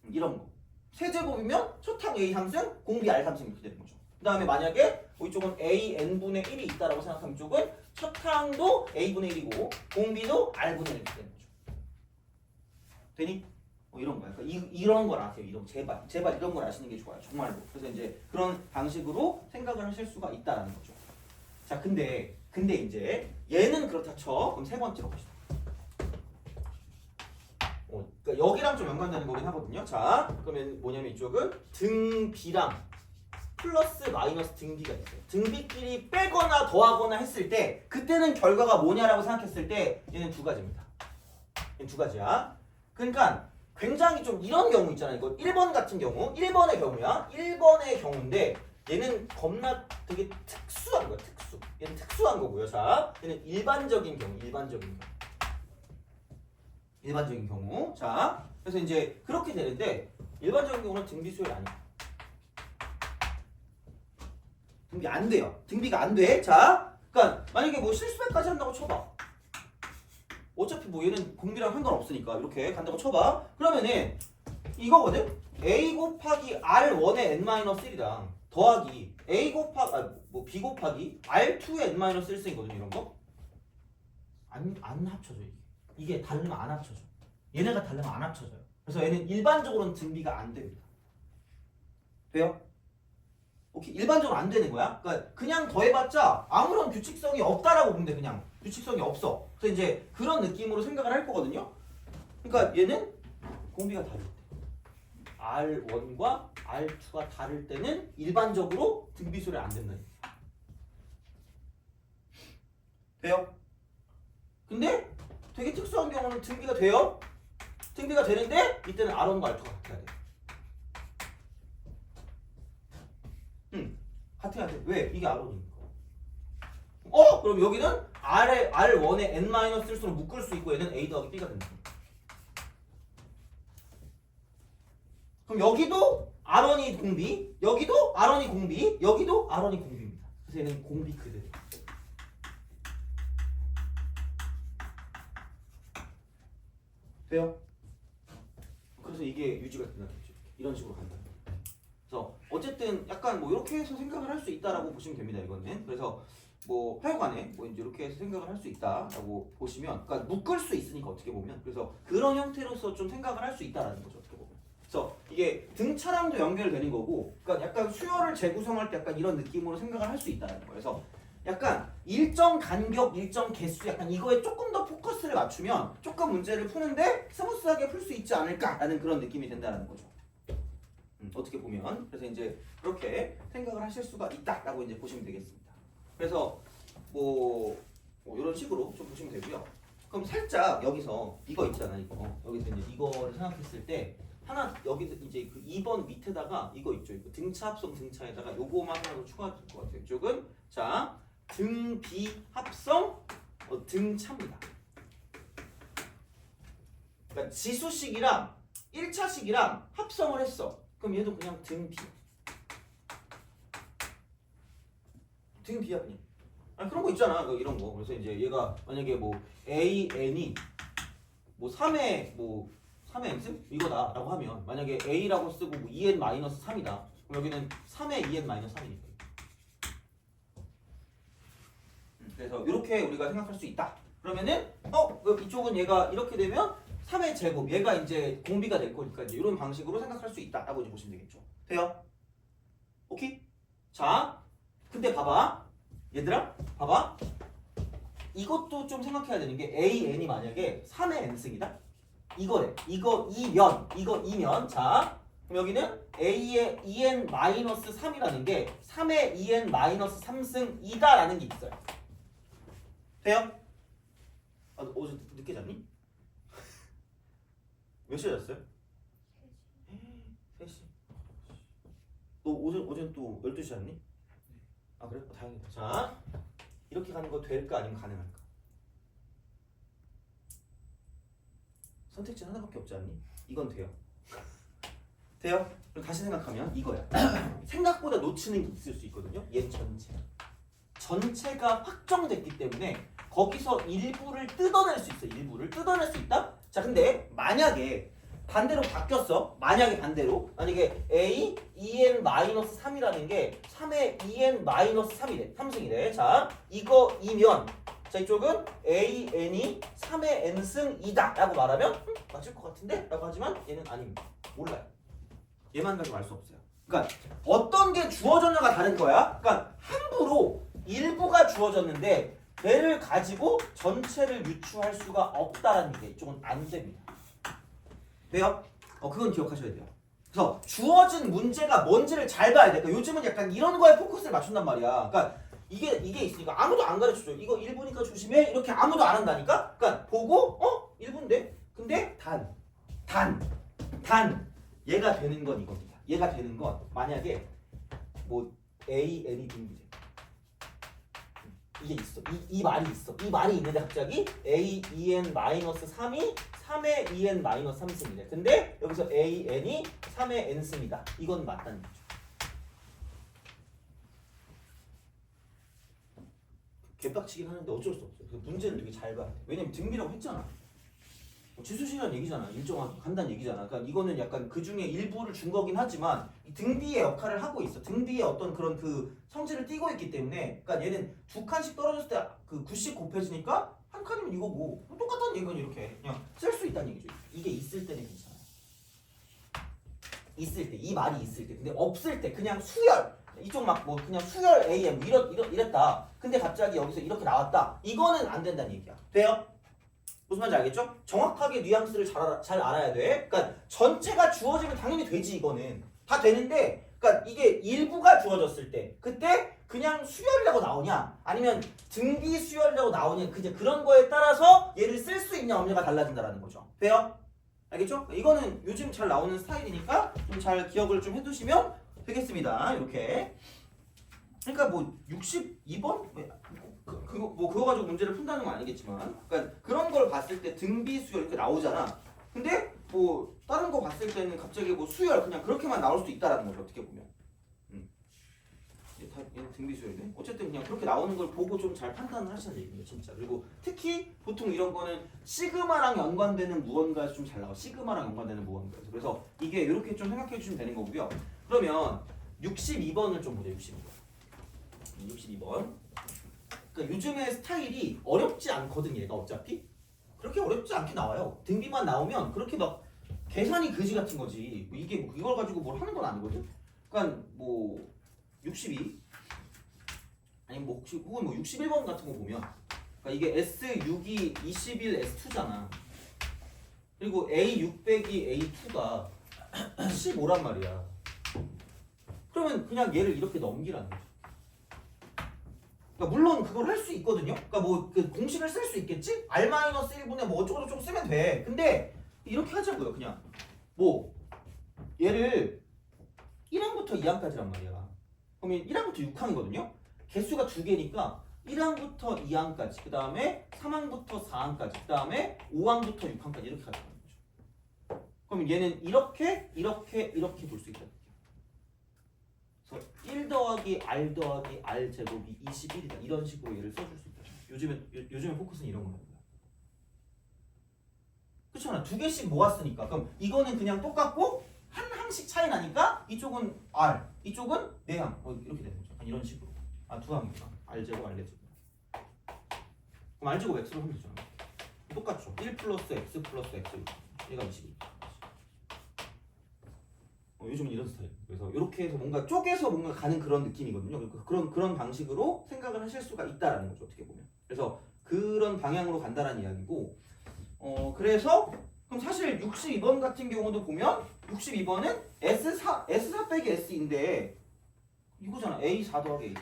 이런 거. 세제곱이면 첫 항 A 상승, 공비 R 상승 이렇게 되는 거죠. 그다음에 만약에 이쪽은 AN분의 1이 있다라고 생각하면 이쪽은 첫 항도 A분의 1이고 공비도 R분의 1 이렇게 되는 거죠. 되니? 이런 거야. 그러니까 이런 걸 아세요. 제발 이런 걸 아시는 게 좋아요. 정말로. 그래서 이제 그런 방식으로 생각을 하실 수가 있다라는 거죠. 자, 근데 이제 얘는 그렇다 쳐. 그럼 세 번째로 봅시다. 그러니까 여기랑 좀 연관되는 거긴 하거든요. 자, 그러면 뭐냐면 이쪽은 등 B랑 플러스 마이너스 등비가 있어요. 등비끼리 빼거나 더하거나 했을 때 그때는 결과가 뭐냐라고 생각했을 때 얘는 두 가지입니다. 얘는 두 가지야. 그러니까 굉장히 좀 이런 경우 있잖아요. 이거 1번 같은 경우 1번의 경우야. 1번의 경우인데 얘는 겁나 되게 특수한 거야. 특수. 얘는 특수한 거고요. 자, 얘는 일반적인 경우. 일반적인 경우. 자, 그래서 이제 그렇게 되는데 일반적인 경우는 등비 수열이 아니야. 등비 안 돼요. 등비가 안 돼. 자, 그러니까 만약에 뭐 실수배까지 한다고 쳐봐. 어차피 뭐 얘는 공비랑 상관없으니까 이렇게 간다고 쳐봐. 그러면은 이거거든. a 곱하기 r1의 n-1이랑 더하기 a 곱하기 b 곱하기 r2의 n-1승이거든요. 이런 거. 안 합쳐져 이게. 이게 다르면 안 합쳐져. 얘네가 다르면 안 합쳐져요. 그래서 얘는 일반적으로는 등비가 안 됩니다. 돼요? 오케이. 일반적으로 안 되는 거야. 그러니까 그냥 더해봤자 아무런 규칙성이 없다라고 보면 돼. 그냥 규칙성이 없어. 그래서 이제 그런 느낌으로 생각을 할 거거든요. 그러니까 얘는 공비가 다를 때 R1과 R2가 다를 때는 일반적으로 등비수열이 안 된다. 돼요? 근데 되게 특수한 경우는 등비가 돼요. 등비가 되는데 이때는 R1과 R2가 같아야 돼. 같아야 돼. 왜? 이게 R1이니까. 그럼 여기는 R1에 n-1수로 묶을 수 있고 얘는 A 더하기 B가 된다. 그럼 여기도 R1이 공비, 여기도 R1이 공비, 여기도 R1이 공비입니다. 그래서 얘는 공비 그대로. 돼요? 그래서 이게 유지가 된다는 거죠. 이런 식으로 간다는 거죠. 그래서 어쨌든 약간 뭐 이렇게 해서 생각을 할 수 있다라고 보시면 됩니다. 이거는. 그래서 뭐 하여간에 뭐 이제 이렇게 해서 생각을 할 수 있다라고 보시면, 그러니까 묶을 수 있으니까 어떻게 보면, 그래서 그런 형태로서 좀 생각을 할 수 있다라는 거죠. 어떻게 보면. 그래서 이게 등차랑도 연결되는 거고, 그러니까 약간 수열을 재구성할 때 약간 이런 느낌으로 생각을 할 수 있다라는 거예요. 그래서 약간 일정 간격, 일정 개수, 약간 이거에 조금 더 포커스를 맞추면 조금 문제를 푸는데 스무스하게 풀 수 있지 않을까라는 그런 느낌이 된다는 거죠. 어떻게 보면. 그래서 이제 그렇게 생각을 하실 수가 있다라고 이제 보시면 되겠습니다. 그래서 뭐 이런 식으로 좀 보시면 되고요. 그럼 살짝 여기서 이거 있잖아, 이거. 여기서 이제 이거를 생각했을 때 하나 여기 이제 그 2번 밑에다가 이거 있죠. 이거 등차 합성 등차에다가 요거만 하나 더 추가될 것 같아요. 이쪽은 자 등비 합성 등차입니다. 그러니까 지수식이랑 1차식이랑 합성을 했어. 그럼 얘도 그냥 등비야. 등비야 그냥. 아니 그런 거 있잖아. 이런 거. 그래서 이제 얘가 만약에 뭐 AN이 뭐 3의 뭐 3의 n승 이거다라고 하면 만약에 A라고 쓰고 뭐 2n-3이다. 그럼 여기는 3의 2n-3이니까. 그래서 이렇게 우리가 생각할 수 있다. 그러면은 이쪽은 얘가 이렇게 되면 3의 제곱 얘가 이제 공비가 될 거니까 이제 이런 방식으로 생각할 수 있다라고 이제 보시면 되겠죠. 돼요? 오케이? 자, 근데 봐봐. 얘들아, 봐봐. 이것도 좀 생각해야 되는 게 AN이 만약에 3의 n승이다? 이거래. 이거 2면. 자, 그럼 여기는 A의 2n-3이라는 게 3의 2n-3승이다라는 게 있어요. 돼요? 어제 늦게 잤니? 몇 시에 잤어요? 3시. 너 어제는 또 12시 잤니? 아 그래? 다행이다. 자, 이렇게 가는 거 될까 아니면 가능할까? 선택지 하나밖에 없지 않니? 이건 돼요. 돼요? 그럼 다시 생각하면 이거야. 생각보다 놓치는 게 있을 수 있거든요. 얘 전체가 확정됐기 때문에 거기서 일부를 뜯어낼 수 있어. 일부를 뜯어낼 수 있다? 자, 근데 만약에 반대로 바뀌었어. 만약에 A 2n-3이라는 게 3의 2n-3이래. 3승이래. 자, 이거이면 자, 이쪽은 AN이 3의 n승이다 라고 말하면 맞을 것 같은데? 라고 하지만 얘는 아닙니다. 몰라요. 얘만 가지고 알 수 없어요. 그러니까 어떤 게 주어졌냐가 다른 거야. 그러니까 함부로 일부가 주어졌는데 얘를 가지고 전체를 유추할 수가 없다라는 게 이쪽은 안 됩니다. 돼요? 그건 기억하셔야 돼요. 그래서 주어진 문제가 뭔지를 잘 봐야 돼. 그러니까 요즘은 약간 이런 거에 포커스를 맞춘단 말이야. 그러니까 이게 있으니까 아무도 안 가르쳐줘. 이거 1분이니까 조심해. 이렇게 아무도 안 한다니까. 그러니까 보고 1분인데. 근데 단 얘가 되는 건 이겁니다. 얘가 되는 건 만약에 뭐 A, N이 등비제 이게 있어. 이 말이 있어. 이 말이 있는데 갑자기 A, 2N 마이너스 3이 3의 2N 마이너스 3 씁니다. 근데 여기서 A, N이 3의 N 씁니다. 이건 맞다는 거죠. 개빡치긴 하는데 어쩔 수 없어요. 그래서 문제를 되게 잘 봐야 돼. 왜냐면 등비라고 했잖아. 지수시간 얘기잖아. 일정한 간단 얘기잖아. 그러니까 이거는 약간 그 중에 일부를 준 거긴 하지만 등비의 역할을 하고 있어. 등비의 어떤 그런 그 성질을 띠고 있기 때문에, 그러니까 얘는 두 칸씩 떨어졌을 때 그 9씩 곱해지니까 한 칸이면 이거고 똑같은 얘기는 이렇게 그냥 쓸 수 있다는 얘기죠. 이게 있을 때는 괜찮아요. 있을 때, 이 말이 있을 때. 근데 없을 때 그냥 수열. 이쪽 막 뭐 그냥 수열 AM 이랬다. 근데 갑자기 여기서 이렇게 나왔다. 이거는 안 된다는 얘기야. 돼요? 무슨 말인지 알겠죠? 정확하게 뉘앙스를 잘 알아야 돼. 그러니까 전체가 주어지면 당연히 되지. 이거는 다 되는데, 그러니까 이게 일부가 주어졌을 때 그때 그냥 수열이라고 나오냐 아니면 등비 수열이라고 나오냐, 이제 그런 거에 따라서 얘를 쓸 수 있냐 없냐가 달라진다라는 거죠. 돼요? 알겠죠? 이거는 요즘 잘 나오는 스타일이니까 좀 잘 기억을 좀 해두시면 되겠습니다. 이렇게. 그러니까 뭐 62번? 그거 가지고 문제를 푼다는 건 아니겠지만, 그러니까 그런 걸 봤을 때 등비 수열 이렇게 나오잖아. 근데 뭐 다른 거 봤을 때는 갑자기 뭐 수열 그냥 그렇게만 나올 수도 있다라는 거죠. 어떻게 보면. 얘는 등비 수열이네. 어쨌든 그냥 그렇게 나오는 걸 보고 좀 잘 판단을 하시는 얘기예요, 진짜. 그리고 특히 보통 이런 거는 시그마랑 연관되는 무언가에서 좀 잘 나와. 시그마랑 연관되는 무언가에서. 그래서 이게 이렇게 좀 생각해 주시면 되는 거고요. 그러면 62번을 좀 보자. 62번. 그러니까 요즘의 스타일이 어렵지 않거든. 얘가 어차피 그렇게 어렵지 않게 나와요. 등비만 나오면 그렇게 막 계산이 그지 같은 거지. 이게 뭐 이걸 가지고 뭘 하는 건 아니거든. 그러니까 뭐 62 아니 뭐 혹시 혹은 뭐 61번 같은 거 보면, 그러니까 이게 S6이 21 S2잖아. 그리고 A6 빼기 A2가 15란 말이야. 그러면 그냥 얘를 이렇게 넘기라는 거죠. 그러니까 물론 그걸 할 수 있거든요. 그러니까 뭐 그 공식을 쓸 수 있겠지? R-1분의 뭐 어쩌고저쩌고 쓰면 돼. 근데 이렇게 하자고요. 그냥 뭐 얘를 1항부터 2항까지란 말이야. 그러면 1항부터 6항이거든요. 개수가 두 개니까 1항부터 2항까지, 그 다음에 3항부터 4항까지, 그 다음에 5항부터 6항까지 이렇게 가져가는 거죠. 그럼 얘는 이렇게 볼 수 있다. 그래서 1 더하기 R 더하기 R 제곱이 21이다. 이런 식으로 얘를 써줄 수 있다. 요즘에 포커스는 이런 겁니다. 그렇잖아. 두 개씩 모았으니까. 그럼 이거는 그냥 똑같고 한 항씩 차이 나니까 이쪽은 R, 이쪽은 4항. 이렇게 되는 거죠. 이런 식으로. 두 항이구나. R 제곱 R 제곱. 그럼 R 제곱 X로 하면 되잖아. 똑같죠. 1 플러스 X 플러스 X. 얘가 22. 요즘은 이런 스타일. 그래서 이렇게 해서 뭔가 쪼개서 뭔가 가는 그런 느낌이거든요. 그런 방식으로 생각을 하실 수가 있다라는 거죠. 어떻게 보면. 그래서 그런 방향으로 간다라는 이야기고. 그래서 그럼 사실 62번 같은 경우도 보면 62번은 S4 빼기 S인데 이거잖아. A4 더하기 A4.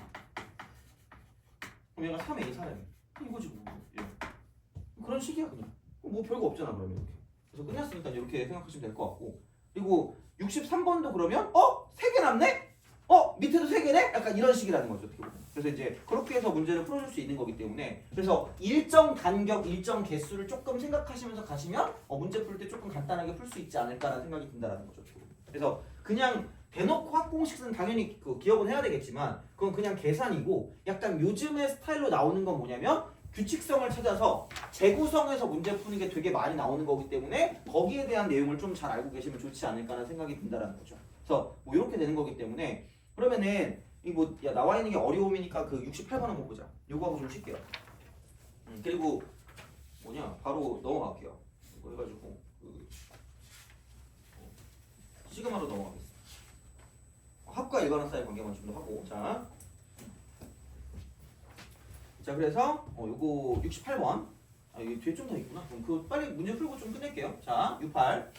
그럼 얘가 3A4래. 이거지 뭐. 예. 그런 식이야 그냥. 뭐 별거 없잖아 그러면 이렇게. 그래서 끝났으니까 이렇게 생각하시면 될 것 같고. 그리고 63번도 그러면 3개 남네? 밑에도 3개네? 약간 이런 식이라는 거죠. 어떻게 보면. 그래서 이제 그렇게 해서 문제를 풀어줄 수 있는 거기 때문에, 그래서 일정 간격, 일정 개수를 조금 생각하시면서 가시면 문제 풀 때 조금 간단하게 풀 수 있지 않을까라는 생각이 든다라는 거죠. 그래서 그냥 대놓고 합공식은 당연히 기억은 해야 되겠지만 그건 그냥 계산이고, 약간 요즘의 스타일로 나오는 건 뭐냐면 규칙성을 찾아서 재구성해서 문제 푸는 게 되게 많이 나오는 거기 때문에 거기에 대한 내용을 좀 잘 알고 계시면 좋지 않을까라는 생각이 든다라는 거죠. 그래서 뭐 이렇게 되는 거기 때문에, 그러면은 이 뭐 나와 있는 게 어려움이니까 그 68번 한번 보자. 요거 하고 좀 쉴게요. 그리고 바로 넘어갈게요. 이거 해가지고 시그마로 넘어가겠습니다. 합과 일반화 사이 관계만 좀 더 하고. 자 그래서 요거 68번. 여기 뒤에 좀 더 있구나. 그럼 빨리 문제 풀고 좀 끝낼게요. 자 68.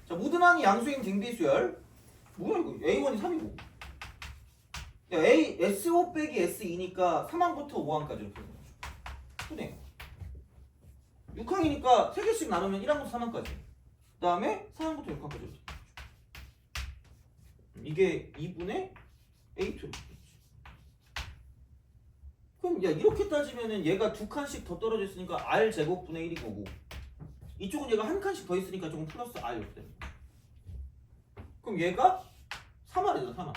자, 무등항이 양수인 등비수열. 뭐야 이거? A1이 3이고. 야, S5 빼기 S2니까 3항부터 5항까지 이렇게 되는 거죠. 푸네. 6항이니까 3개씩 나누면 1항부터 3항까지. 그 다음에 4항부터 6항까지 이렇게. 이게 2분의 A2. 그럼 야 이렇게 따지면은 얘가 2칸씩 더 떨어져 있으니까 R 제곱분의 1이 거고 이쪽은 얘가 한 칸씩 더 있으니까 조금 플러스 R 이렇게 되는 거야. 그럼 얘가 3R이잖아 3R.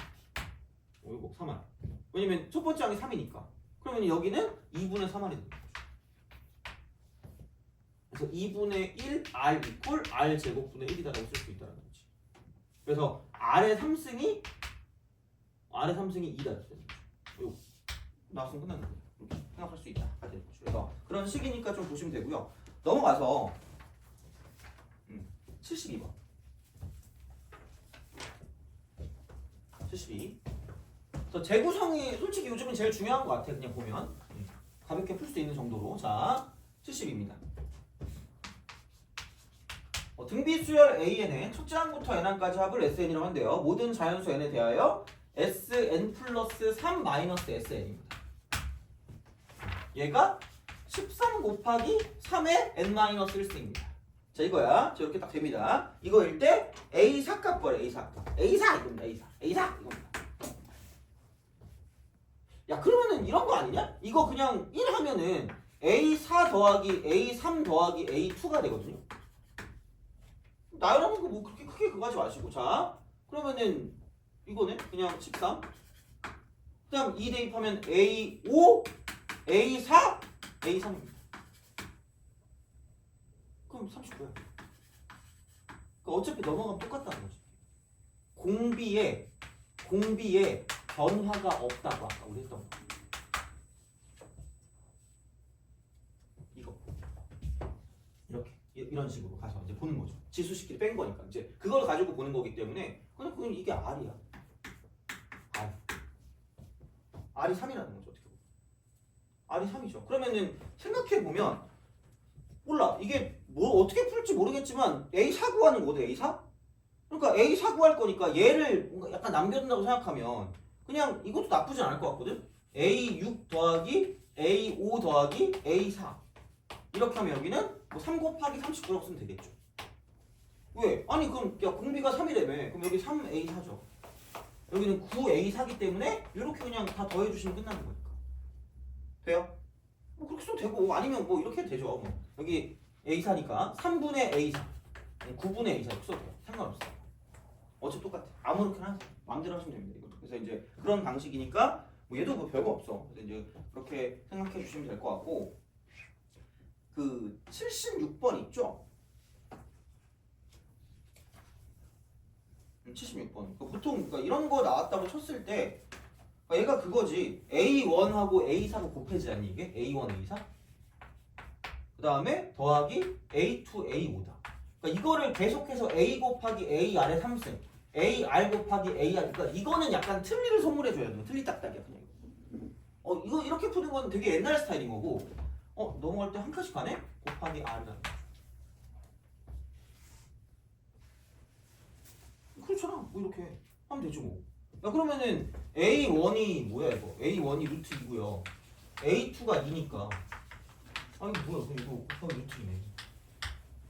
이거 3R. 왜냐면 첫 번째 항이 3이니까. 그러면 여기는 2분의 3R이 되는 거죠. 그래서 2분의 1 R 이퀄 R 제곱분의 1이다라고 쓸 수 있다는 거지. 그래서 R의 3승이 2다 되는 거죠. 이거 나왔으면 끝나는 거예요. 이렇게 생각할 수 있다. 그래서 그런 식이니까 좀 보시면 되고요. 넘어가서 72번. 72. 그래서 재구성이 솔직히 요즘은 제일 중요한 것 같아. 그냥 보면 가볍게 풀 수 있는 정도로. 자, 70입니다. 등비수열 AN의 첫째 항부터 n항까지 합을 SN이라고 한대요. 모든 자연수 n에 대하여 SN 플러스 3 마이너스 SN입니다. 얘가 13 곱하기 3의 n-1승입니다. 자 이거야. 자 이렇게 딱 됩니다. 이거일 때 A4 값 버려. A4 이겁니다. A4 이겁니다. 야 그러면은 이런 거 아니냐? 이거 그냥 1 하면은 A4 더하기 A3 더하기 A2가 되거든요. 나열하는 거 뭐 그렇게 크게 그거 하지 마시고. 자 그러면은 이거는 그냥 13. 그 다음 2 대입하면 A5 A4 A3입니다. 그럼 39야. 그러니까 어차피 넘어가면 똑같다는 거지. 공비에 변화가 없다고 아까 우리 했던 거. 이거 이렇게 이런 식으로 가서 이제 보는 거죠. 지수식끼리 뺀 거니까 이제 그걸 가지고 보는 거기 때문에 그건 이게 R이야. R이 3이라는 거죠. 어떻게 보면 R이 3이죠. 그러면은 생각해 보면 몰라 이게 뭐 어떻게 풀지 모르겠지만 A4 구하는 거거든. A4? 그러니까 A4 구할 거니까 얘를 뭔가 약간 남겨둔다고 생각하면 그냥 이것도 나쁘진 않을 것 같거든. A6 더하기 A5 더하기 A4 이렇게 하면 여기는 뭐 3 곱하기 39라고 쓰면 되겠죠. 왜? 아니 그럼 야 공비가 3이라며. 그럼 여기 3A4죠. 여기는 9A4기 때문에 이렇게 그냥 다 더해주시면 끝나는 거니까. 돼요? 뭐 그렇게 써도 되고 아니면 뭐 이렇게 해도 되죠. 뭐 여기 A4니까 3분의 A4 9분의 A4 이렇게 써도 돼요. 상관없어요. 어차피 똑같아. 아무렇게나 하세요. 마음대로 하시면 됩니다. 이것도. 그래서 이제 그런 방식이니까 뭐 얘도 뭐 별거 없어. 그래서 이제 그렇게 생각해 주시면 될 것 같고 그 76번 있죠? 76번. 보통 그러니까 이런 거 나왔다고 쳤을 때 얘가 그거지. A1하고 A4가 곱해지지 않니 이게? A1, A4? 그 다음에 더하기 A2, A5다. 그러니까 이거를 계속해서 A 곱하기 AR의 3승 AR 곱하기 AR 그러니까 이거는 약간 틀니를 선물해줘야 돼. 틀니 딱딱이야 그냥. 이거 이렇게 푸는 건 되게 옛날 스타일인 거고 넘어갈 때 한 칸씩 가네? 곱하기 R이라는 거. 그렇잖아. 뭐 이렇게 하면 되죠 뭐. 야 그러면은 A1이 뭐야 이거? A1이 루트 2고요. A2가 2니까 이거 뭐야? 그럼 이거 곱하기 루트 2네.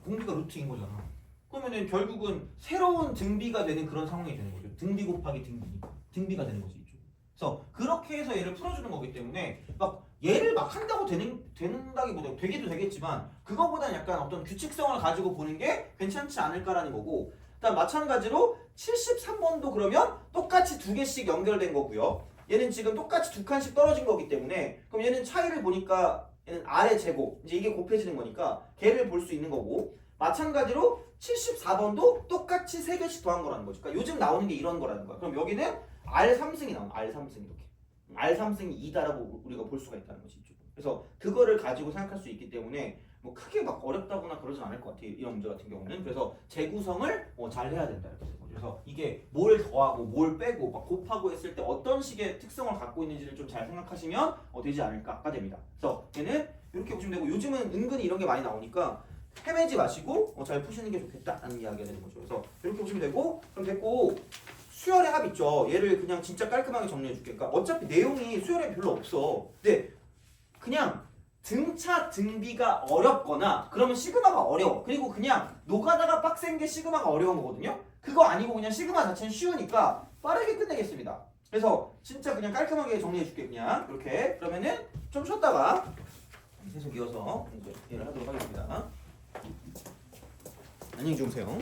공비가 루트 2인 거잖아. 그러면은 결국은 새로운 등비가 되는 그런 상황이 되는 거죠. 등비 곱하기 등비니까 등비가 되는 거지 이쪽. 그래서 그렇게 해서 얘를 풀어주는 거기 때문에 막 얘를 막 한다고 된다기보다 되기도 되겠지만 그거보다는 약간 어떤 규칙성을 가지고 보는 게 괜찮지 않을까라는 거고. 일단 마찬가지로 73번도 그러면 똑같이 두 개씩 연결된 거고요. 얘는 지금 똑같이 두 칸씩 떨어진 거기 때문에 그럼 얘는 차이를 보니까 얘는 R의 제곱 이제 이게 곱해지는 거니까 걔를 볼 수 있는 거고 마찬가지로 74번도 똑같이 세 개씩 더한 거라는 거죠. 그러니까 요즘 나오는 게 이런 거라는 거야. 그럼 여기는 R3승이 나오는 R3승 이렇게 R3승이 2다라고 우리가 볼 수가 있다는 거지. 그래서 그거를 가지고 생각할 수 있기 때문에 뭐 크게 막 어렵다거나 그러진 않을 것 같아요. 이런 문제 같은 경우는. 그래서 재구성을 잘 해야 된다 이렇게 되는 거죠. 그래서 이게 뭘 더하고 뭘 빼고 막 곱하고 했을 때 어떤 식의 특성을 갖고 있는지를 좀 잘 생각하시면 되지 않을까가 됩니다. 그래서 얘는 이렇게 보시면 되고 요즘은 은근히 이런 게 많이 나오니까 헤매지 마시고 잘 푸시는 게 좋겠다라는 이야기가 되는 거죠. 그래서 이렇게 보시면 되고 그럼 됐고 수열의 합 있죠. 얘를 그냥 진짜 깔끔하게 정리해 줄게. 그러니까 어차피 내용이 수열에 별로 없어. 근데 그냥 등차 등비가 어렵거나 그러면 시그마가 어려워. 그리고 그냥 노가다가 빡센 게 시그마가 어려운 거거든요. 그거 아니고 그냥 시그마 자체는 쉬우니까 빠르게 끝내겠습니다. 그래서 진짜 그냥 깔끔하게 정리해 줄게. 그냥 이렇게 그러면은 좀 쉬었다가 계속 이어서 이제 얘를 하도록 하겠습니다. 안녕히 주무세요.